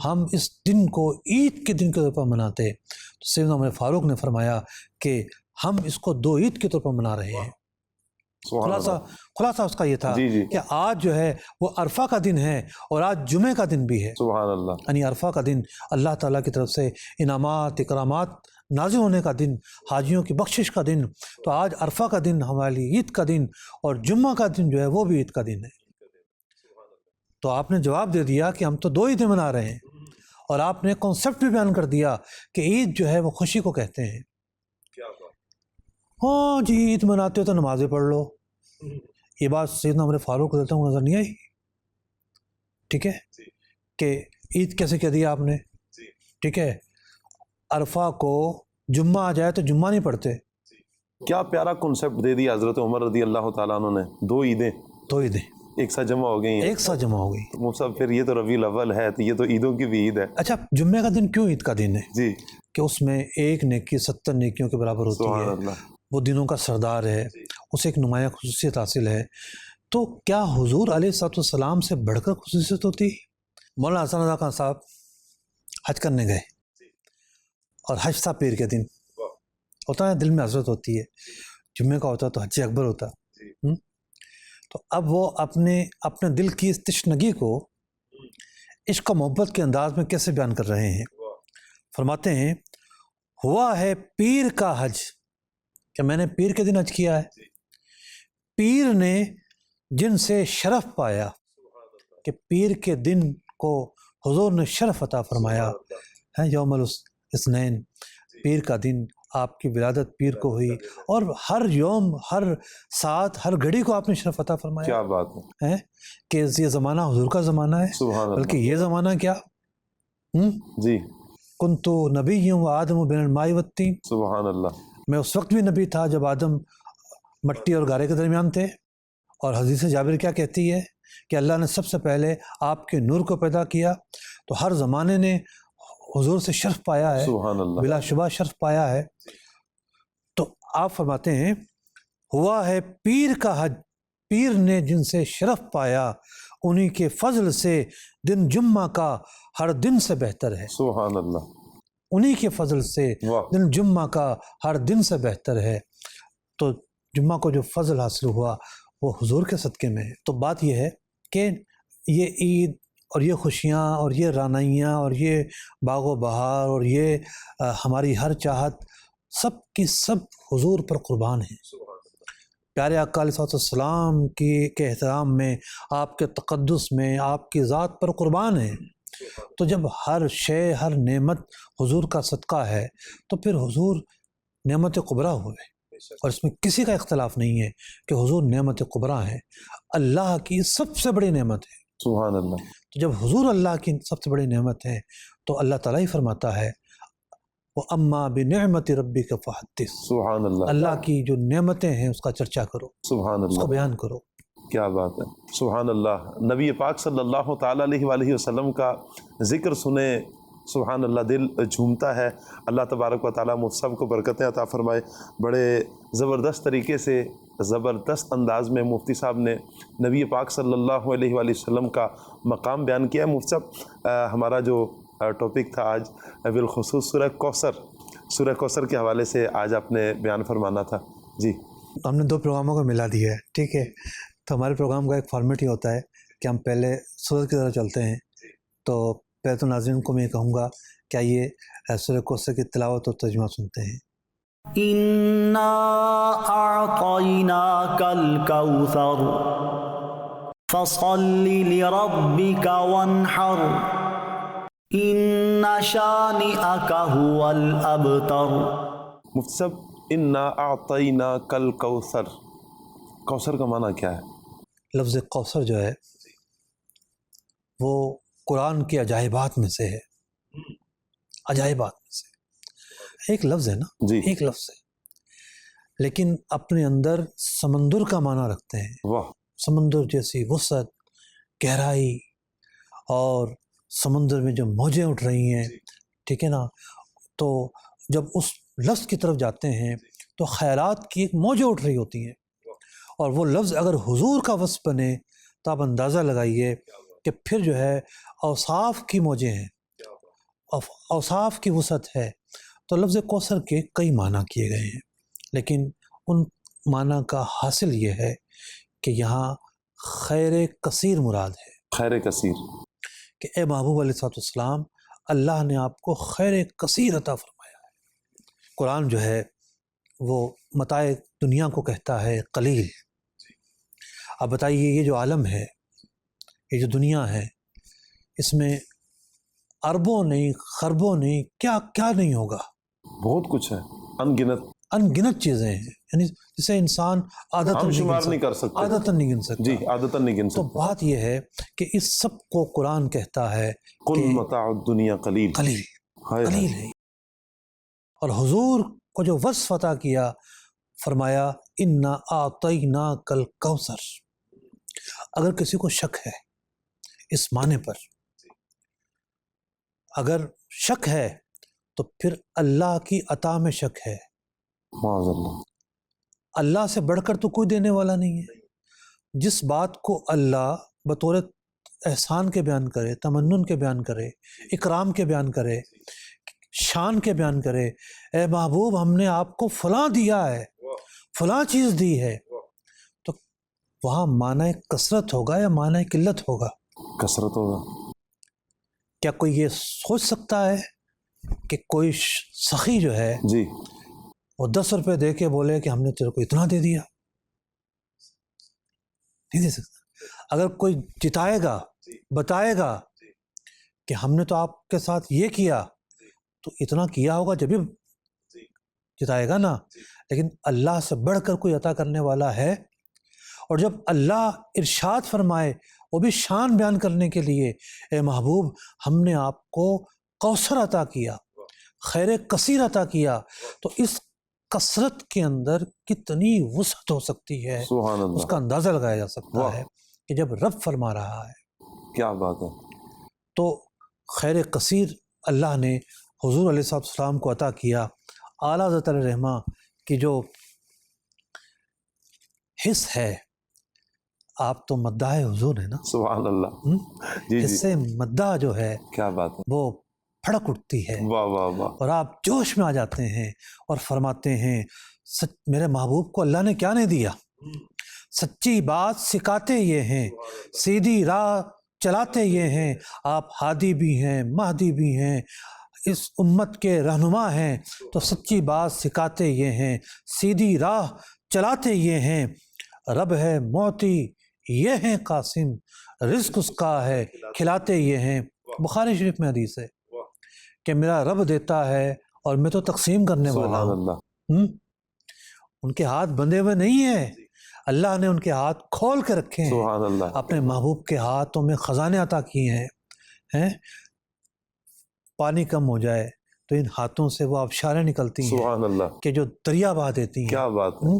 ہم اس دن کو عید کے دن کے طور پر مناتے. تو سیدنا عمر فاروق نے فرمایا کہ ہم اس کو 2 عید کے طور پر منا رہے ہیں. خلاصہ اس کا یہ تھا کہ آج جو ہے وہ عرفہ کا دن ہے، اور آج جمعے کا دن بھی ہے. سبحان اللہ. یعنی عرفہ کا دن اللہ تعالیٰ کی طرف سے انعامات اکرامات نازل ہونے کا دن، حاجیوں کی بخشش کا دن. تو آج عرفہ کا دن ہمارے لیے عید کا دن، اور جمعہ کا دن جو ہے وہ بھی عید کا دن ہے. تو آپ نے جواب دے دیا کہ ہم تو 2 عیدیں منا رہے ہیں، اور آپ نے کنسیپٹ بھی بیان کر دیا کہ عید جو ہے وہ خوشی کو کہتے ہیں. ہاں جی عید مناتے ہو تو نمازیں پڑھ لو. یہ بات سیدنا عمر فاروق رضی اللہ عنہ نظر نہیں آئی؟ ٹھیک ہے کہ عید کیسے کہہ دیا آپ نے؟ ٹھیک ہے، عرفہ کو جمعہ آ جائے تو جمعہ نہیں پڑھتے. کیا پیارا کنسیپٹ دے دیا حضرت عمر رضی اللہ تعالیٰ عنہ نے. 2 عیدیں ایک ساتھ جمع ہو گئی ہیں. ایک ساتھ جمع ہو گئی. مصعب پھر یہ تو ربیع الاول ہے، تو یہ تو عیدوں کی بھی عید ہے. اچھا، جمعے کا دن کیوں عید کا دن ہے؟ جی کہ اس میں ایک نیکی 70 نیکیوں کے برابر ہوتی سبحان ہے. اللہ. وہ دنوں کا سردار ہے، اسے ایک نمایاں خصوصیت حاصل ہے. تو کیا حضور علیہ الصلوۃ والسلام سے بڑھ کر خصوصیت ہوتی؟ مولانا حسن رضا خان صاحب حج کرنے گئے، اور حج تھا پیر کے دن. ہوتا ہے دل میں حسرت ہوتی ہے، جمعے کا ہوتا تو حج اکبر ہوتا. تو اب وہ اپنے دل کی اس تشنگی کو عشق و محبت کے انداز میں کیسے بیان کر رہے ہیں. فرماتے ہیں ہوا ہے پیر کا حج، کہ میں نے پیر کے دن حج کیا ہے. پیر نے جن سے شرف پایا، کہ پیر کے دن کو حضور نے شرف عطا فرمایا ہے. یوم الاثنین، پیر کا دن، آپ کی ولادت پیر کو ہوئی، اور ہر یوم، ہر ساتھ، ہر گھڑی کو آپ نے شرف عطا فرمایا. کیا بات ہے کہ یہ زمانہ حضور کا زمانہ ہے. سبحان اللہ. بلکہ یہ زمانہ کیا، جی کنتو نبی و آدم بین الماء والطین، سبحان اللہ. میں اس وقت بھی نبی تھا جب آدم مٹی اور گارے کے درمیان تھے. اور حدیث جابر کیا کہتی ہے کہ اللہ نے سب سے پہلے آپ کے نور کو پیدا کیا. تو ہر زمانے نے حضور سے شرف پایا ہے، سبحان اللہ. بلا شبہ شرف پایا ہے. تو آپ فرماتے ہیں ہوا ہے پیر کا حج، پیر نے جن سے شرف پایا، انہی کے فضل سے دن جمعہ کا ہر دن سے بہتر ہے. سبحان اللہ. انہی کے فضل سے واہ. دن جمعہ کا ہر دن سے بہتر ہے. تو جمعہ کو جو فضل حاصل ہوا وہ حضور کے صدقے میں ہے. تو بات یہ ہے کہ یہ عید اور یہ خوشیاں اور یہ رانائیاں اور یہ باغ و بہار اور یہ ہماری ہر چاہت، سب کی سب حضور پر قربان ہیں. پیارے آقا علیہ السلام کے احترام میں، آپ کے تقدس میں، آپ کی ذات پر قربان ہیں. تو جب ہر شے، ہر نعمت حضور کا صدقہ ہے، تو پھر حضور نعمت کبریٰ ہوئے. اور اس میں کسی کا اختلاف نہیں ہے کہ حضور نعمت کبریٰ ہیں، اللہ کی سب سے بڑی نعمت ہے. سبحان اللہ. تو جب حضور اللہ کی سب سے بڑی نعمت ہے، تو اللہ تعالیٰ ہی فرماتا ہے وَأَمَّا بِنِعْمَةِ رَبِّكَ فَحَدِّثْ، سبحان اللہ. اللہ کی جو نعمتیں ہیں اس کا چرچا کرو، سبحان اس کو اللہ. بیان کرو. کیا بات ہے. سبحان اللہ. نبی پاک صلی اللہ تعالیٰ علیہ وآلہ وسلم کا ذکر سنے، سبحان اللہ، دل جھومتا ہے. اللہ تبارک و تعالیٰ مجھ سب کو برکتیں عطا فرمائے. بڑے زبردست طریقے سے، زبردست انداز میں مفتی صاحب نے نبی پاک صلی اللہ علیہ وآلہ وسلم کا مقام بیان کیا ہے. مفتی صاحب، ہمارا جو ٹاپک تھا آج بالخصوص سورہ کوثر کے حوالے سے آج آپ نے بیان فرمانا تھا. جی ہم نے 2 پروگراموں کو ملا دیا ہے، ٹھیک ہے. تو ہمارے پروگرام کا ایک فارمیٹ ہی ہوتا ہے کہ ہم پہلے سورت کی طرف چلتے ہیں. تو پہلے تو ناظرین کو میں یہ کہوں گا کیا یہ سورہ کوثر کی تلاوت اور ترجمہ سنتے ہیں. اِنَّا أَعْطَيْنَاكَ الْكَوْثَرَ فصل لربك وانحر ان شانئك هو الابتر۔ مفتی صاحب، انا اعطیناک الکوثر، کوثر کا معنی کیا ہے؟ لفظ کوثر جو ہے وہ قرآن کے عجائبات میں سے ہے، عجائبات میں سے ایک لفظ ہے نا، جی ایک لفظ ہے، لیکن اپنے اندر سمندر کا معنی رکھتے ہیں۔ واہ، سمندر جیسی وسعت، گہرائی، اور سمندر میں جو موجیں اٹھ رہی ہیں، ٹھیک ہے نا، تو جب اس لفظ کی طرف جاتے ہیں تو خیالات کی ایک موجیں اٹھ رہی ہوتی ہیں، اور وہ لفظ اگر حضور کا وصف بنے تو آپ اندازہ لگائیے کہ پھر جو ہے اوصاف کی موجیں ہیں، اوصاف کی وسعت ہے۔ تو لفظ کوثر کے کئی معنی کیے گئے ہیں، لیکن ان معنی کا حاصل یہ ہے کہ یہاں خیر کثیر مراد ہے، خیر کثیر، کہ اے محبوب علیہ السلام، اللہ نے آپ کو خیر کثیر عطا فرمایا ہے۔ قرآن جو ہے وہ متاع دنیا کو کہتا ہے قلیل۔ اب بتائیے یہ جو عالم ہے، یہ جو دنیا ہے، اس میں اربوں نہیں، خربوں نہیں، کیا کیا نہیں ہوگا، بہت کچھ ہے، ان گنت، ان گنت چیزیں ہیں، یعنی جسے انسان ہم شمار نہیں کر سکتے، عادتاً نہیں گن سکتا۔ جی عادتاً نہیں گن تو سکتے۔ بات یہ ہے کہ اس سب کو قرآن کہتا ہے قل متاع الدنیا قلیل، قلیل، ہائے ہائے، قلیل ہے۔ اور حضور کو جو وصف عطا کیا، فرمایا انا اعطیناک الکوثر۔ اگر کسی کو شک ہے اس معنی پر، اگر شک ہے تو پھر اللہ کی عطا میں شک ہے۔ معاذ اللہ، اللہ سے بڑھ کر تو کوئی دینے والا نہیں ہے۔ جس بات کو اللہ بطور احسان کے بیان کرے، تمنن کے بیان کرے، اکرام کے بیان کرے، شان کے بیان کرے، اے محبوب ہم نے آپ کو فلاں دیا ہے، فلاں چیز دی ہے، تو وہاں معنی کثرت ہوگا یا معنی قلت ہوگا؟ کثرت ہوگا۔ کیا کوئی یہ سوچ سکتا ہے کہ کوئی سخی جو ہے جی وہ 10 روپے دے کے بولے کہ ہم نے تیرے کو اتنا دے دیا؟ نہیں دے سکتا۔ اگر کوئی جتائے گا، بتائے گا کہ ہم نے تو آپ کے ساتھ یہ کیا، تو اتنا کیا ہوگا جب بھی جتائے گا نا۔ لیکن اللہ سے بڑھ کر کوئی عطا کرنے والا ہے، اور جب اللہ ارشاد فرمائے وہ بھی شان بیان کرنے کے لیے، اے محبوب ہم نے آپ کو کوثر عطا کیا، خیر کثیر عطا کیا، تو اس کثرت کے اندر کتنی وسعت ہو سکتی ہے، سبحان اس اللہ، کا اندازہ لگایا جا سکتا واہ، ہے کہ جب رب فرما رہا ہے کیا بات ہے۔ تو خیر کثیر اللہ نے حضور علیہ السلام کو عطا کیا۔ اعلیٰ حضرت علیہ رحمہ کی جو حص ہے، آپ تو مداح حضور ہیں نا، سبحان اللہ، جی اس جی، سے مداح جو ہے کیا بات ہے، وہ پھڑک اٹھتی ہے، واہ واہ واہ، اور آپ جوش میں آ جاتے ہیں اور فرماتے ہیں میرے محبوب کو اللہ نے کیا نہیں دیا؟ سچی بات سکھاتے یہ ہیں، سیدھی راہ چلاتے یہ ہیں، آپ ہادی بھی ہیں، مہدی بھی ہیں، اس امت کے رہنما ہیں، تو سچی بات سکھاتے یہ ہیں، سیدھی راہ چلاتے یہ ہیں، رب ہے معطی یہ ہیں قاسم، رزق اس کا ہے کھلاتے یہ ہیں۔ بخاری شریف میں حدیث ہے کہ میرا رب دیتا ہے اور میں تو تقسیم کرنے والا سبحان ہوں۔ اللہ، ان کے ہاتھ بندھے ہوئے نہیں ہیں، اللہ نے ان کے ہاتھ کھول کے رکھے ہیں، سبحان اللہ، اپنے محبوب کے ہاتھوں میں خزانے عطا کیے ہیں۔ پانی کم ہو جائے تو ان ہاتھوں سے وہ آبشاریں نکلتی ہیں سبحان اللہ، کہ جو دریا بہا دیتی ہیں۔ کیا بات ہے،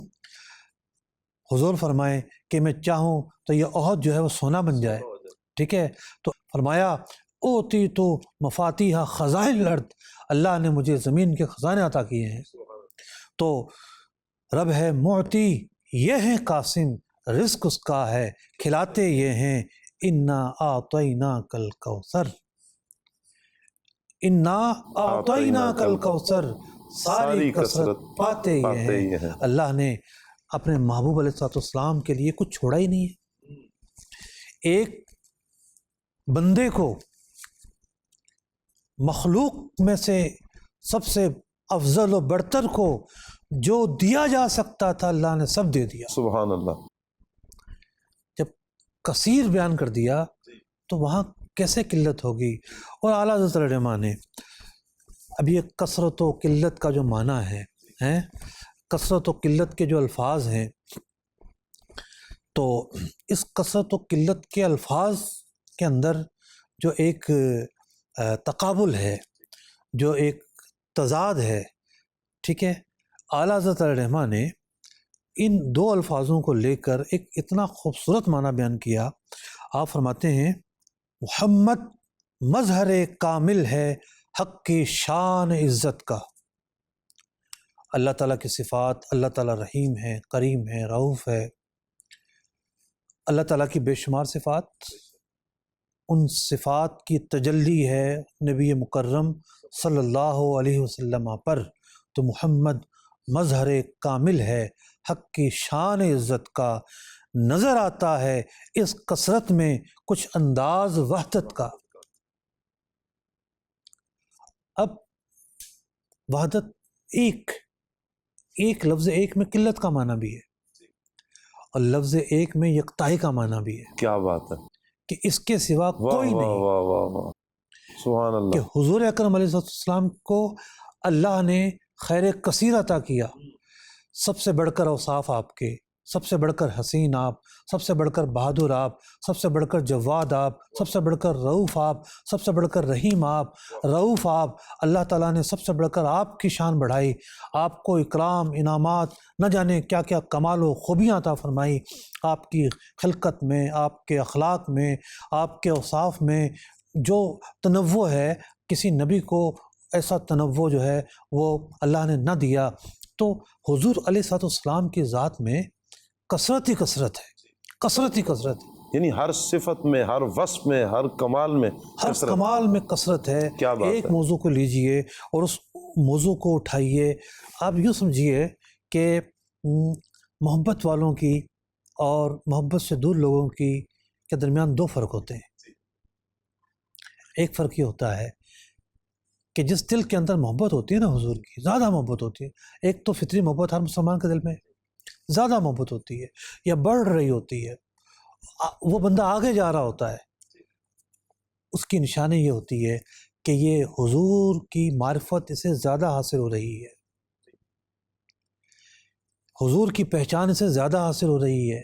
حضور فرمائے کہ میں چاہوں تو یہ عہد جو ہے وہ سونا بن جائے، ٹھیک ہے، تو فرمایا اوتی تو مفاتیح خزائن الارض، اللہ نے مجھے زمین کے خزانے عطا کیے ہیں۔ تو رب ہے معطی یہ ہیں قاسم، رزق اس کا ہے کھلاتے یہ ہیں، انا اعطیناک الکوثر، انا اعطیناک الکوثر، ساری کثرت پاتے یہ ہیں۔ اللہ نے اپنے محبوب علیہ السلام کے لیے کچھ چھوڑا ہی نہیں ہے۔ ایک بندے کو مخلوق میں سے سب سے افضل و برتر کو جو دیا جا سکتا تھا اللہ نے سب دے دیا۔ سبحان اللہ، جب کثیر بیان کر دیا تو وہاں کیسے قلت ہوگی. اور اعلیٰ حضرت علماء نے اب یہ کثرت و قلت کا جو معنی ہے کثرت و قلت کے جو الفاظ ہیں، تو اس کثرت و قلت کے الفاظ کے اندر جو ایک تقابل ہے، جو ایک تضاد ہے، ٹھیک ہے، اعلیٰ حضرت علماء نے ان دو الفاظوں کو لے کر ایک اتنا خوبصورت معنی بیان کیا. آپ فرماتے ہیں محمد مظہر کامل ہے حق کی شان عزت کا. اللہ تعالیٰ کی صفات، اللہ تعالیٰ رحیم ہے، کریم ہے، رؤوف ہے. اللہ تعالیٰ کی بے شمار صفات، ان صفات کی تجلی ہے نبی مکرم صلی اللہ علیہ وسلم پر. تو محمد مظہر کامل ہے حق کی شان عزت کا، نظر آتا ہے اس کثرت میں کچھ انداز وحدت کا. اب وحدت ایک لفظ ایک میں قلت کا معنی بھی ہے اور لفظ ایک میں یکتائی کا معنی بھی ہے. کیا بات ہے کہ اس کے سوا کوئی نہیں. واہ واہ واہ، سبحان اللہ. کہ حضور اکرم علیہ السلام کو اللہ نے خیر کثیر عطا کیا. سب سے بڑھ کر اوصاف آپ کے، سب سے بڑھ کر حسین آپ، سب سے بڑھ کر بہادر آپ، سب سے بڑھ کر جواد آپ، سب سے بڑھ کر رؤوف آپ، سب سے بڑھ کر رحیم آپ، رؤوف آپ. اللہ تعالیٰ نے سب سے بڑھ کر آپ کی شان بڑھائی، آپ کو اکرام انعامات نہ جانے کیا کیا کمال و خوبیاں عطا فرمائی. آپ کی خلقت میں، آپ کے اخلاق میں، آپ کے اوصاف میں جو تنوع ہے، کسی نبی کو ایسا تنوع جو ہے وہ اللہ نے نہ دیا. تو حضور علیہ السلام کی ذات میں کثرت ہی کثرت ہے، کثرت ہی کثرت ہے. یعنی ہر صفت میں، ہر وصف میں، ہر کمال میں ہر کثرت. کمال میں کثرت ہے. کیا بات ایک ہے. موضوع کو لیجئے اور اس موضوع کو اٹھائیے. آپ یوں سمجھیے کہ محبت والوں کی اور محبت سے دور لوگوں کی کے درمیان دو فرق ہوتے ہیں. ایک فرق یہ ہوتا ہے کہ جس دل کے اندر محبت ہوتی ہے نا حضور کی، زیادہ محبت ہوتی ہے. ایک تو فطری محبت ہر مسلمان کے دل میں زیادہ محبت ہوتی ہے یا بڑھ رہی ہوتی ہے، وہ بندہ آگے جا رہا ہوتا ہے. اس کی نشانی یہ ہوتی ہے کہ یہ حضور کی معرفت اسے زیادہ حاصل ہو رہی ہے، حضور کی پہچان اسے زیادہ حاصل ہو رہی ہے.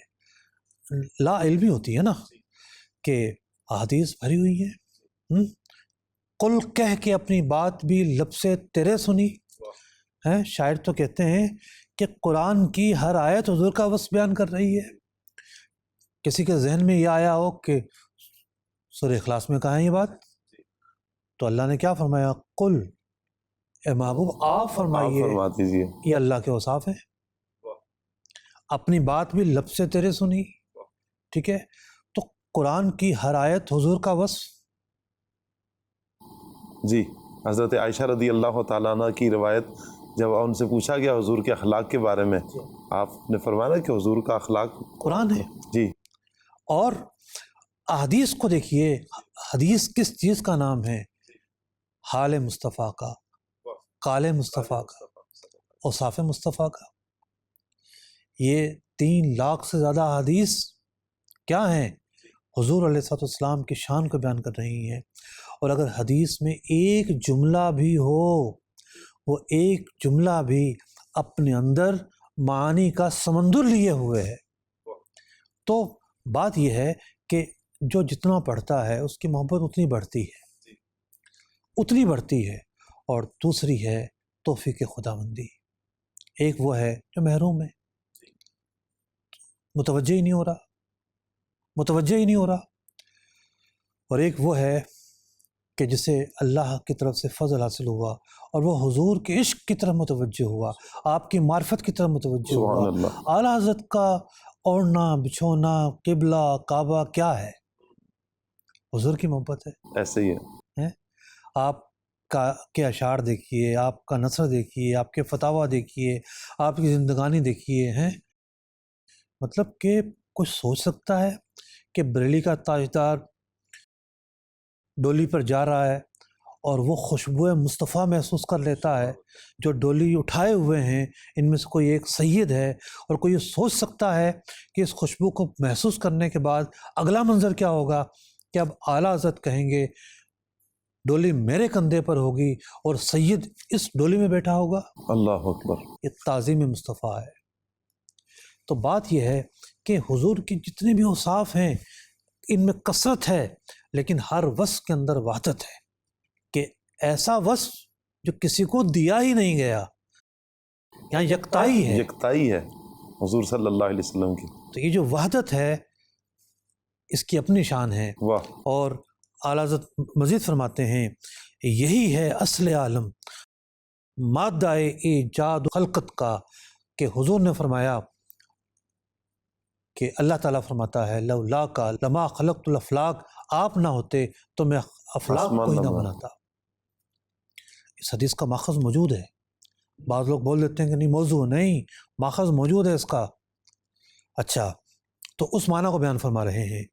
لا علمی ہوتی ہے نا کہ احادیث بھری ہوئی ہے، قل کہہ کے اپنی بات بھی لب سے تیرے سنی. شاعر تو کہتے ہیں کہ قرآن کی ہر آیت حضور کا وصف بیان کر رہی ہے. کسی کے ذہن میں یہ آیا ہو کہ سورہ اخلاص میں کہاں ہے یہ بات، تو اللہ نے کیا فرمایا، قل، اے محبوب آپ فرمائیے فرما دیجیے یہ اللہ کے اوصاف ہیں. اپنی بات بھی لب سے تیرے سنی. ٹھیک ہے، تو قرآن کی ہر آیت حضور کا وصف. جی. حضرت عائشہ رضی اللہ تعالیٰ عنہ کی روایت، جب ان سے پوچھا گیا حضور کے اخلاق کے بارے میں، آپ نے فرمایا کہ حضور کا اخلاق قرآن ہے. جی. اور احادیث کو دیکھیے، حدیث کس چیز کا نام ہے، حال مصطفیٰ کا، قال مصطفیٰ کا، اوصاف مصطفیٰ کا. یہ 3 لاکھ سے زیادہ احادیث کیا ہیں، حضور علیہ السلام کی شان کو بیان کر رہی ہیں. اور اگر حدیث میں ایک جملہ بھی ہو، وہ ایک جملہ بھی اپنے اندر معانی کا سمندر لیے ہوئے ہے. تو بات یہ ہے کہ جو جتنا پڑھتا ہے اس کی محبت اتنی بڑھتی ہے، اتنی بڑھتی ہے. اور دوسری ہے توفیق خداوندی. ایک وہ ہے جو محروم ہے، متوجہ ہی نہیں ہو رہا، متوجہ ہی نہیں ہو رہا. اور ایک وہ ہے کہ جسے اللہ کی طرف سے فضل حاصل ہوا اور وہ حضور کے عشق کی طرف متوجہ ہوا، آپ کی معرفت کی طرف متوجہ سبحان ہوا. اللہ. اعلیٰ حضرت کا اوڑھنا بچھونا، قبلہ، کعبہ کیا ہے، حضور کی محبت ہے. ایسے ہی ہے. آپ کے اشعار دیکھیے، آپ کا نثر دیکھیے، آپ کے فتاویٰ دیکھیے، آپ کی زندگانی دیکھیے ہیں. مطلب کہ کچھ سوچ سکتا ہے کہ بریلی کا تاجدار ڈولی پر جا رہا ہے اور وہ خوشبو مصطفیٰ محسوس کر لیتا ہے. جو ڈولی اٹھائے ہوئے ہیں ان میں سے کوئی ایک سید ہے اور کوئی یہ سوچ سکتا ہے کہ اس خوشبو کو محسوس کرنے کے بعد اگلا منظر کیا ہوگا کہ اب اعلیٰ حضرت کہیں گے ڈولی میرے کندھے پر ہوگی اور سید اس ڈولی میں بیٹھا ہوگا. اللہ اکبر. یہ تعظیم مصطفیٰ ہے. تو بات یہ ہے کہ حضور کی جتنے بھی اوصاف ہیں ان میں کثرت ہے، لیکن ہر وصف کے اندر وحدت ہے، کہ ایسا وصف جو کسی کو دیا ہی نہیں گیا. یہاں یکتائی ہے، یکتائی ہے حضور صلی اللہ علیہ وسلم کی. تو یہ جو وحدت ہے اس کی اپنی شان ہے. واہ. اور اعلیٰ حضرت مزید فرماتے ہیں یہی ہے اصل عالم، مادہ ایجاد خلقت کا، کہ حضور نے فرمایا کہ اللہ تعالیٰ فرماتا ہے لولا کا لما خلقت الافلاق، آپ نہ ہوتے تو میں افلاق کو ہی نہ بناتا. اس حدیث کا ماخذ موجود ہے. بعض لوگ بول دیتے ہیں کہ نہیں موضوع نہیں، ماخذ موجود ہے اس کا. اچھا، تو اس معنی کو بیان فرما رہے ہیں.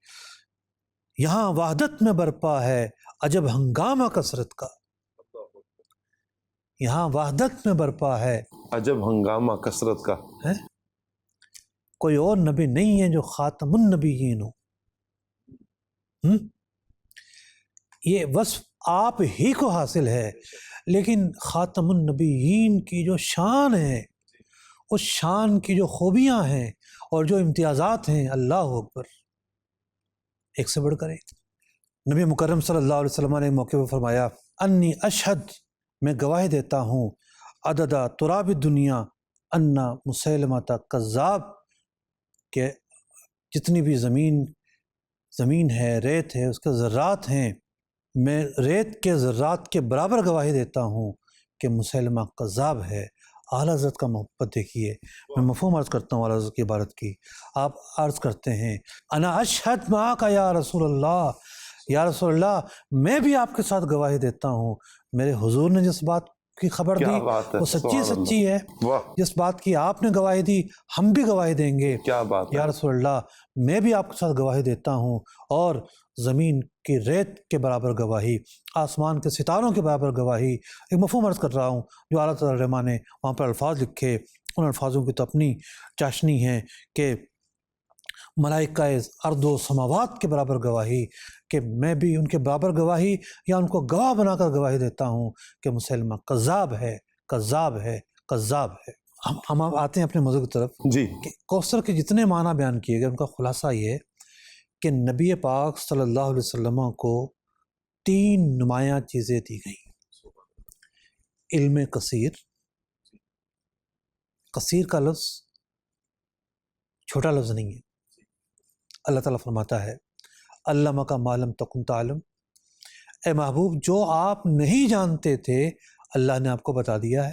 یہاں وحدت میں برپا ہے عجب ہنگامہ کثرت کا. یہاں وحدت میں برپا ہے عجب ہنگامہ کثرت کا. کوئی اور نبی نہیں ہے جو خاتم النبیین ہو. یہ وصف آپ ہی کو حاصل ہے، لیکن خاتم النبیین کی جو شان ہے، اس شان کی جو خوبیاں ہیں اور جو امتیازات ہیں، اللہ اکبر، ایک سے بڑھ کر ایک. نبی مکرم صلی اللہ علیہ وسلم نے موقع پر فرمایا انی اشہد، میں گواہی دیتا ہوں، عدد تراب دنیا انا مسیلمۃ کذاب، کہ جتنی بھی زمین ہے، ریت ہے، اس کے ذرات ہیں، میں ریت کے ذرات کے برابر گواہی دیتا ہوں کہ مسیلمہ کذاب ہے. اعلیٰ حضرت کا محبت دیکھیے. میں مفہوم عرض کرتا ہوں اعلیٰ حضرت کی عبارت کی. آپ عرض کرتے ہیں انا اشہد معاک یا رسول اللہ، یا رسول اللہ میں بھی آپ کے ساتھ گواہی دیتا ہوں. میرے حضور نے جس بات کی خبر دی وہ سچی ہے. جس بات کی آپ نے گواہی دی ہم بھی گواہی دیں گے. کیا بات ہے. یا رسول اللہ میں بھی آپ کے ساتھ گواہی دیتا ہوں، اور زمین کی ریت کے برابر گواہی، آسمان کے ستاروں کے برابر گواہی. ایک مفہوم عرض کر رہا ہوں جو اعلیٰ تعالیٰ رحمٰن نے وہاں پر الفاظ لکھے، ان الفاظوں کی تو اپنی چاشنی ہے کہ ملائکہ ارض و سماوات کے برابر گواہی، کہ میں بھی ان کے برابر گواہی یا ان کو گواہ بنا کر گواہی دیتا ہوں کہ مسلمہ کذاب ہے، کذاب ہے، کذاب ہے. ہم آتے ہیں اپنے موضوع کی طرف. جی. کہ کوثر کے جتنے معنی بیان کیے گئے ان کا خلاصہ یہ ہے کہ نبی پاک صلی اللہ علیہ وسلم کو 3 نمایاں چیزیں دی گئیں. علم کثیر، کثیر کا لفظ چھوٹا لفظ نہیں ہے. اللہ تعالیٰ فرماتا ہے علمہ کا ما لم تکن تعلم، اے محبوب جو آپ نہیں جانتے تھے اللہ نے آپ کو بتا دیا ہے.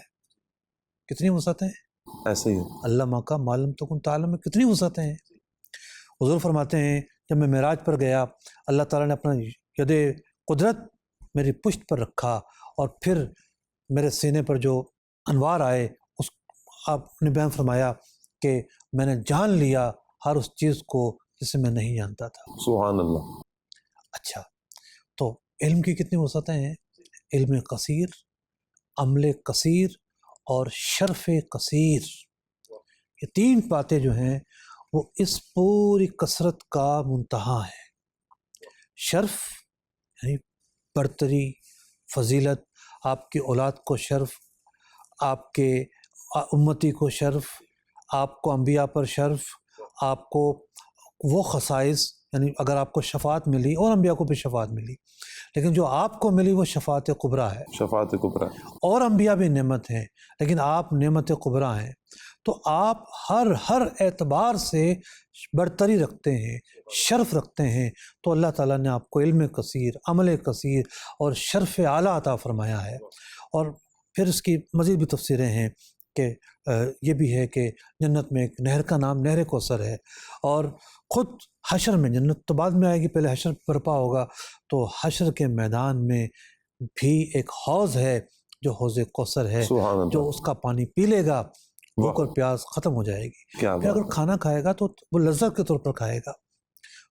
کتنی وسعتیں ہیں. ایسے ہی علمہ کا ما لم تکن تعلم میں کتنی وسعتیں ہیں. حضور فرماتے ہیں جب میں معراج پر گیا اللہ تعالیٰ نے اپنا ید قدرت میری پشت پر رکھا، اور پھر میرے سینے پر جو انوار آئے اس آپ نے بیان فرمایا کہ میں نے جان لیا ہر اس چیز کو جسے میں نہیں جانتا تھا. سبحان اللہ. اچھا، تو علم کی کتنی وسعتیں ہیں. علم کثیر، عمل کثیر اور شرف کثیر. یہ 3 باتیں جو ہیں وہ اس پوری کثرت کا منتہا ہے. شرف یعنی برتری، فضیلت، آپ کی اولاد کو شرف، آپ کے امتی کو شرف، آپ کو انبیاء پر شرف، آپ کو وہ خصائص، یعنی اگر آپ کو شفاعت ملی اور انبیاء کو بھی شفاعت ملی، لیکن جو آپ کو ملی وہ شفاعت کبریٰ ہے. شفاعت کبریٰ. اور انبیاء بھی نعمت ہیں لیکن آپ نعمت کبریٰ ہیں. تو آپ ہر اعتبار سے برتری رکھتے ہیں، شرف رکھتے ہیں. تو اللہ تعالیٰ نے آپ کو علم کثیر، عمل کثیر اور شرف اعلیٰ عطا فرمایا ہے. اور پھر اس کی مزید بھی تفسیریں ہیں کہ یہ بھی ہے کہ جنت میں ایک نہر کا نام نہر کوثر ہے، اور خود حشر میں، جنت تو بعد میں آئے گی، پہلے حشر برپا ہوگا، تو حشر کے میدان میں بھی ایک حوض ہے جو حوض کوثر ہے، جو اس کا پانی پی لے گا بھوک اور پیاس ختم ہو جائے گی. پھر اگر کھانا کھائے گا تو وہ لذت کے طور پر کھائے گا.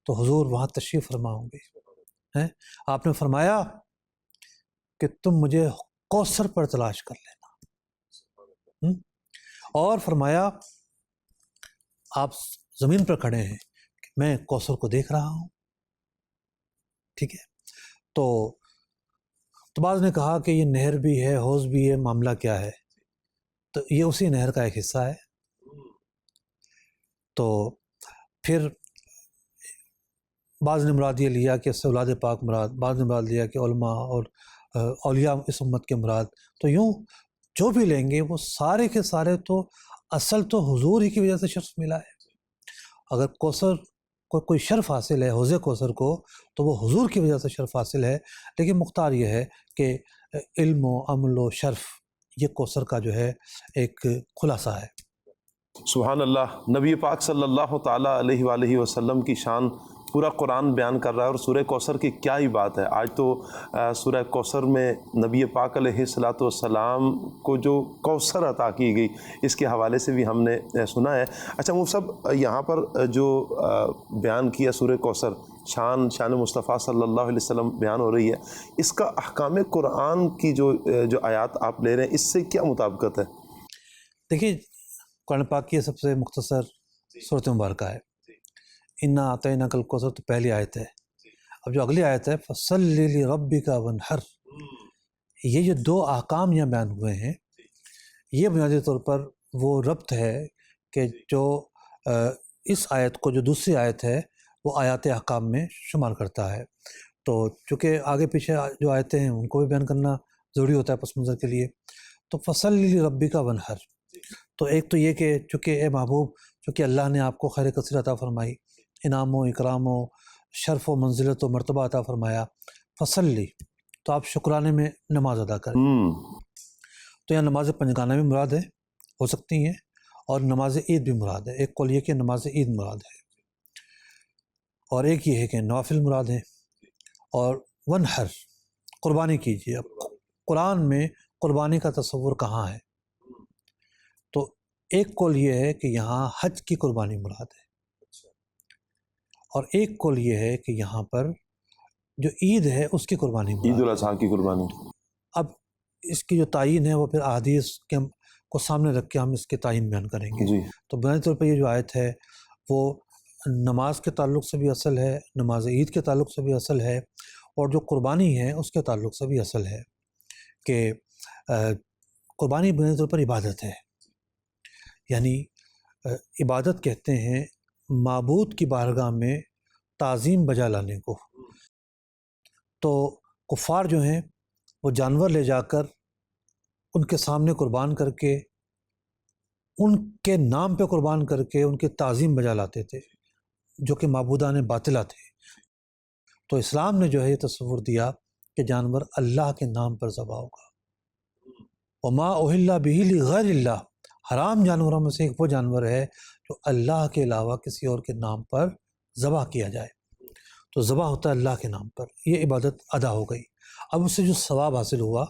تو حضور وہاں تشریف فرما ہوں گے. آپ نے فرمایا کہ تم مجھے کوثر پر تلاش کر لینا، اور فرمایا آپ زمین پر کھڑے ہیں کہ میں کوثر کو دیکھ رہا ہوں، ٹھیک ہے۔ تو بعض نے کہا کہ یہ نہر بھی ہے، حوض بھی ہے، معاملہ کیا ہے؟ تو یہ اسی نہر کا ایک حصہ ہے۔ تو پھر بعض نے مراد یہ لیا کہ اس سے اولاد پاک مراد، بعض نے مراد لیا کہ علماء اور اولیاء اس امت کے مراد۔ تو یوں جو بھی لیں گے وہ سارے کے سارے تو اصل تو حضور ہی کی وجہ سے شرف ملا ہے۔ اگر کوثر کو کوئی شرف حاصل ہے، حوض کوثر کو، تو وہ حضور کی وجہ سے شرف حاصل ہے۔ لیکن مختار یہ ہے کہ علم و عمل و شرف یہ کوثر کا جو ہے ایک خلاصہ ہے۔ سبحان اللہ۔ نبی پاک صلی اللہ تعالیٰ علیہ وآلہ وسلم کی شان پورا قرآن بیان کر رہا ہے، اور سورہ کوثر کی کیا ہی بات ہے۔ آج تو سورہ کوثر میں نبی پاک علیہ الصلاۃ والسلام کو جو کوثر عطا کی گئی، اس کے حوالے سے بھی ہم نے سنا ہے۔ اچھا مفتی صاحب، یہاں پر جو بیان کیا سورہ کوثر، شان مصطفیٰ صلی اللہ علیہ وسلم بیان ہو رہی ہے، اس کا احکام قرآن کی جو آیات آپ لے رہے ہیں، اس سے کیا مطابقت ہے؟ دیکھیے، قرآن پاک کی سب سے مختصر سورۃ مبارکہ ہے، انا اعطیناک الکوثر، تو پہلی آیت ہے۔ اب جو اگلی آیت ہے فصلی لربک وانحر، یہ جو دو احکام یہاں بیان ہوئے ہیں، یہ بنیادی طور پر وہ ربط ہے کہ جو اس آیت کو، جو دوسری آیت ہے، وہ آیات احکام میں شمار کرتا ہے۔ تو چونکہ آگے پیچھے جو آیتیں ہیں ان کو بھی بیان کرنا ضروری ہوتا ہے پس منظر کے لیے۔ تو فصلی لربک وانحر، تو ایک تو یہ کہ چونکہ اے محبوب، چونکہ اللہ نے آپ کو خیر کثیر عطا فرمائی، انعام و اکرام و شرف و منزلت و مرتبہ عطا فرمایا، فصلی، تو آپ شکرانے میں نماز ادا کریں۔ تو یہاں نماز پنجگانہ بھی مراد ہے، ہو سکتی ہیں، اور نماز عید بھی مراد ہے۔ ایک قول یہ کہ نماز عید مراد ہے، اور ایک یہ ہے کہ نوافل مراد ہے۔ اور ونحر، قربانی کیجیے۔ اب قرآن میں قربانی کا تصور کہاں ہے؟ تو ایک قول یہ ہے کہ یہاں حج کی قربانی مراد ہے، اور ایک قول یہ ہے کہ یہاں پر جو عید ہے اس کی قربانی مراد ہے، عید الاضحیٰ کی قربانی۔ اب اس کی جو تعین ہے وہ پھر احادیث کے کو سامنے رکھ کے ہم اس کے تعین بیان کریں گے۔ جی، تو بنیادی طور پر یہ جو آیت ہے وہ نماز کے تعلق سے بھی اصل ہے، نماز عید کے تعلق سے بھی اصل ہے، اور جو قربانی ہے اس کے تعلق سے بھی اصل ہے کہ قربانی بنیادی طور پر عبادت ہے۔ یعنی عبادت کہتے ہیں معبود کی بارگاہ میں تعظیم بجا لانے کو۔ تو کفار جو ہیں وہ جانور لے جا کر ان کے سامنے قربان کر کے، ان کے نام پہ قربان کر کے ان کے تعظیم بجا لاتے تھے، جو کہ معبودان باطلہ تھے۔ تو اسلام نے جو ہے یہ تصور دیا کہ جانور اللہ کے نام پر ذبح ہوگا۔ وما اہل بہ لغیر اللہ، حرام جانوروں میں سے ایک وہ جانور ہے جو اللہ کے علاوہ کسی اور کے نام پر ذبح کیا جائے، تو ذبح ہوتا ہے اللہ کے نام پر، یہ عبادت ادا ہو گئی۔ اب اس سے جو ثواب حاصل ہوا،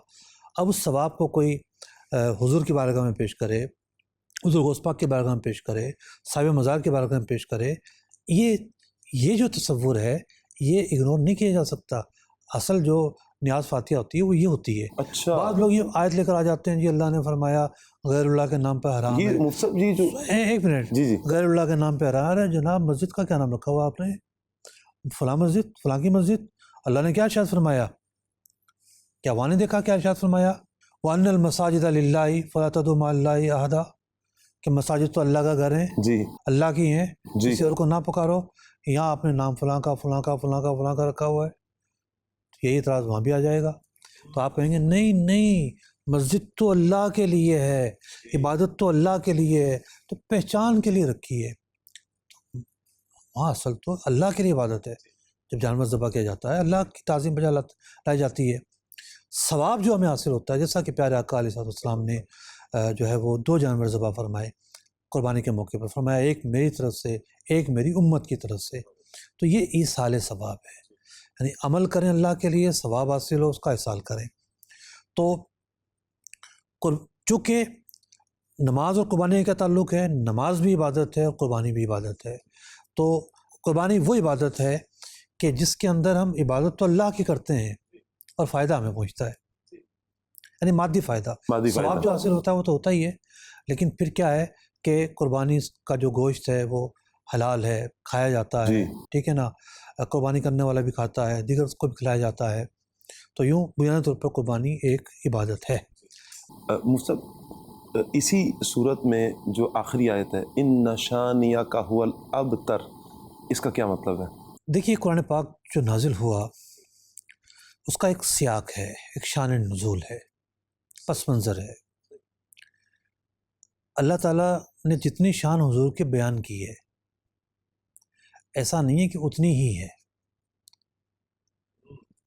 اب اس ثواب کو کوئی حضور کی بارگاہ میں پیش کرے، حضور غوث پاک کی بارگاہ میں پیش کرے، صاحب مزار کی بارگاہ میں پیش کرے، یہ جو تصور ہے یہ اگنور نہیں کیا جا سکتا۔ اصل جو نیاز فاتحہ ہوتی ہے وہ یہ ہوتی ہے۔ اچھا، بعض لوگ یہ آیت لے کر آ جاتے ہیں، جی اللہ نے فرمایا غیر اللہ کے نام پہ حرام ہے۔ یہ مفتی جی جو ایک منٹ، جی غیر اللہ کے نام پہ حرام ہے، جناب مسجد کا کیا نام رکھا ہوا آپ نے؟ فلاں مسجد، فلاں کی مسجد۔ اللہ نے کیا ارشاد فرمایا؟ کیا وہاں نے دیکھا کیا ارشاد فرمایا؟ وَأَنَّ الْمَسَاجِدَ لِلَّهِ فَلَا تَدْعُوا مَعَ اللَّهِ أَحَدًا، کہ مساجد تو اللہ کا گھر ہیں، جی اللہ کی ہیں، جی کسی اور کو نہ پکارو۔ یہاں اپنے نام فلاں کا فلاں کا فلاں کا فلاں کا رکھا ہوا ہے، یہی اعتراض وہاں بھی آ جائے گا۔ تو آپ کہیں گے نہیں نہیں، مسجد تو اللہ کے لیے ہے، عبادت تو اللہ کے لیے ہے، تو پہچان کے لیے رکھی ہے۔ وہاں اصل تو اللہ کے لیے عبادت ہے۔ جب جانور ذبح کیا جاتا ہے اللہ کی تعظیم بجا لائی جاتی ہے۔ ثواب جو ہمیں حاصل ہوتا ہے، جیسا کہ پیارے آقا علیہ السلام نے جو ہے وہ 2 جانور ذبح فرمائے قربانی کے موقع پر، فرمایا ایک میری طرف سے، ایک میری امت کی طرف سے۔ تو یہ ایصال ثواب ہے، یعنی عمل کریں اللہ کے لیے، ثواب حاصل ہو، اس کا ایصال کریں۔ تو چونکہ نماز اور قربانی کا تعلق ہے، نماز بھی عبادت ہے اور قربانی بھی عبادت ہے۔ تو قربانی وہ عبادت ہے کہ جس کے اندر ہم عبادت تو اللہ کی کرتے ہیں اور فائدہ ہمیں پہنچتا ہے۔ یعنی مادی فائدہ، ثواب جو حاصل ہوتا ہے وہ تو ہوتا ہی ہے، لیکن پھر کیا ہے کہ قربانی کا جو گوشت ہے وہ حلال ہے، کھایا جاتا ہے، ٹھیک ہے نا، قربانی کرنے والا بھی کھاتا ہے، دیگر کو بھی کھلایا جاتا ہے، تو یوں بنیادی طور پر قربانی ایک عبادت ہے۔ اسی صورت میں جو آخری آیت ہے ان شانئک هو الابتر، اس کا کیا مطلب ہے؟ دیکھیے قرآن پاک جو نازل ہوا اس کا ایک سیاق ہے، ایک شان نزول ہے، پس منظر ہے۔ اللہ تعالیٰ نے جتنی شان حضور کے بیان کی ہے، ایسا نہیں ہے کہ اتنی ہی ہے،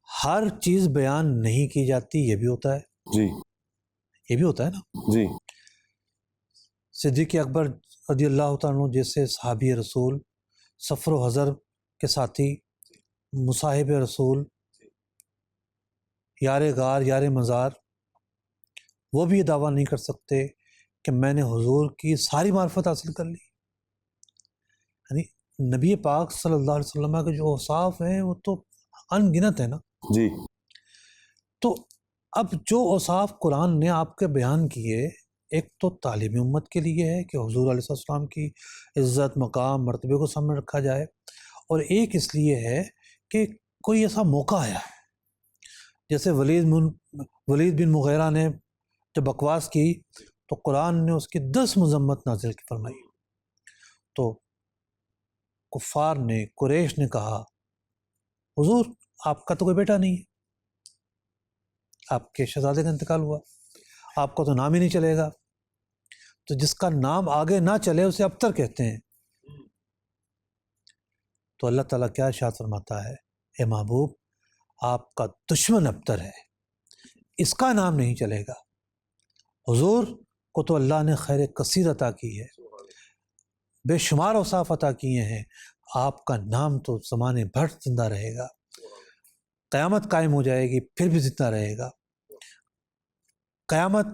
ہر چیز بیان نہیں کی جاتی، یہ بھی ہوتا ہے، جی یہ بھی ہوتا ہے نا۔ جی صدیق اکبر رضی اللہ تعالیٰ عنہ جیسے صحابی رسول، سفر و حضر کے ساتھی، مصاحب رسول، یار غار یار مزار، وہ بھی یہ دعویٰ نہیں کر سکتے کہ میں نے حضور کی ساری معرفت حاصل کر لی۔ یعنی نبی پاک صلی اللہ علیہ وسلم کے جو اوصاف ہیں وہ تو ان گنت ہیں نا۔ جی تو اب جو اوصاف قرآن نے آپ کے بیان کیے، ایک تو تعلیم امت کے لیے ہے کہ حضور علیہ السلام کی عزت، مقام، مرتبے کو سامنے رکھا جائے، اور ایک اس لیے ہے کہ کوئی ایسا موقع آیا ہے، جیسے ولید بن مغیرہ نے جب بکواس کی تو قرآن نے اس کی 10 مذمت نازل فرمائی، تو کفار نے، قریش نے کہا حضور آپ کا تو کوئی بیٹا نہیں ہے، آپ کے شہزادے کا انتقال ہوا، آپ کا تو نام ہی نہیں چلے گا، تو جس کا نام آگے نہ چلے اسے ابتر کہتے ہیں۔ تو اللہ تعالیٰ کیا ارشاد فرماتا ہے، اے محبوب آپ کا دشمن ابتر ہے، اس کا نام نہیں چلے گا۔ حضور کو تو اللہ نے خیر کثیر عطا کی ہے، بے شمار اوصاف عطا کیے ہیں، آپ کا نام تو زمانے بھر زندہ رہے گا، قیامت قائم ہو جائے گی پھر بھی زندہ رہے گا، قیامت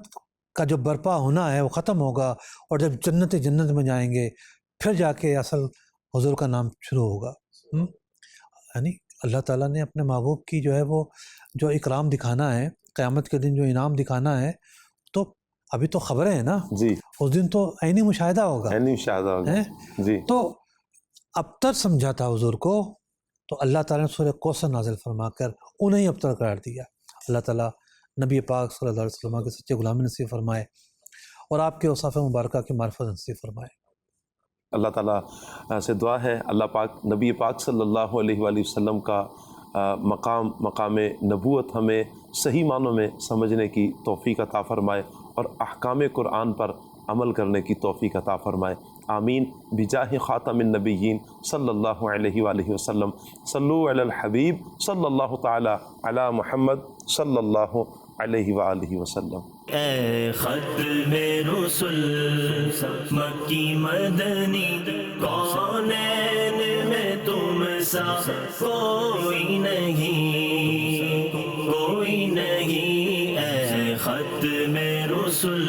کا جو برپا ہونا ہے وہ ختم ہوگا، اور جب جنت میں جائیں گے پھر جا کے اصل حضور کا نام شروع ہوگا۔ یعنی اللہ تعالیٰ نے اپنے محبوب کی جو ہے وہ جو اکرام دکھانا ہے، قیامت کے دن جو انعام دکھانا ہے، تو ابھی تو خبریں ہیں نا، جی اس دن تو عینی مشاہدہ ہوگا، عینی مشاہدہ ہوگا، جی۔ تو ابتر سمجھا تھا حضور کو، تو اللہ تعالیٰ نے سورہ کوثر نازل فرما کر انہیں ابتر قرار دیا۔ اللہ تعالیٰ نبی پاک صلی اللہ علیہ وسلم کے سچے غلامی نصیب فرمائے، اور آپ کے اوصاف مبارکہ کی معرفت نصیب فرمائے۔ اللہ تعالیٰ سے دعا ہے اللہ پاک نبی پاک صلی اللہ علیہ وآلہ وسلم کا مقام نبوت ہمیں صحیح معنوں میں سمجھنے کی توفیق عطا فرمائے، اور احکام قرآن پر عمل کرنے کی توفیق عطا فرمائے، آمین بجاہ خاتم النبیین صلی اللہ علیہ وآلہ وسلم۔ صلو علی الحبیب صلی اللہ تعالی علی محمد صلی اللہ علیہ وآلہ وسلم۔ اے ختم رسل مکی مدنی، کونین میں تم سا کوئی نہیں، کوئی نہیں، اے ختم رسل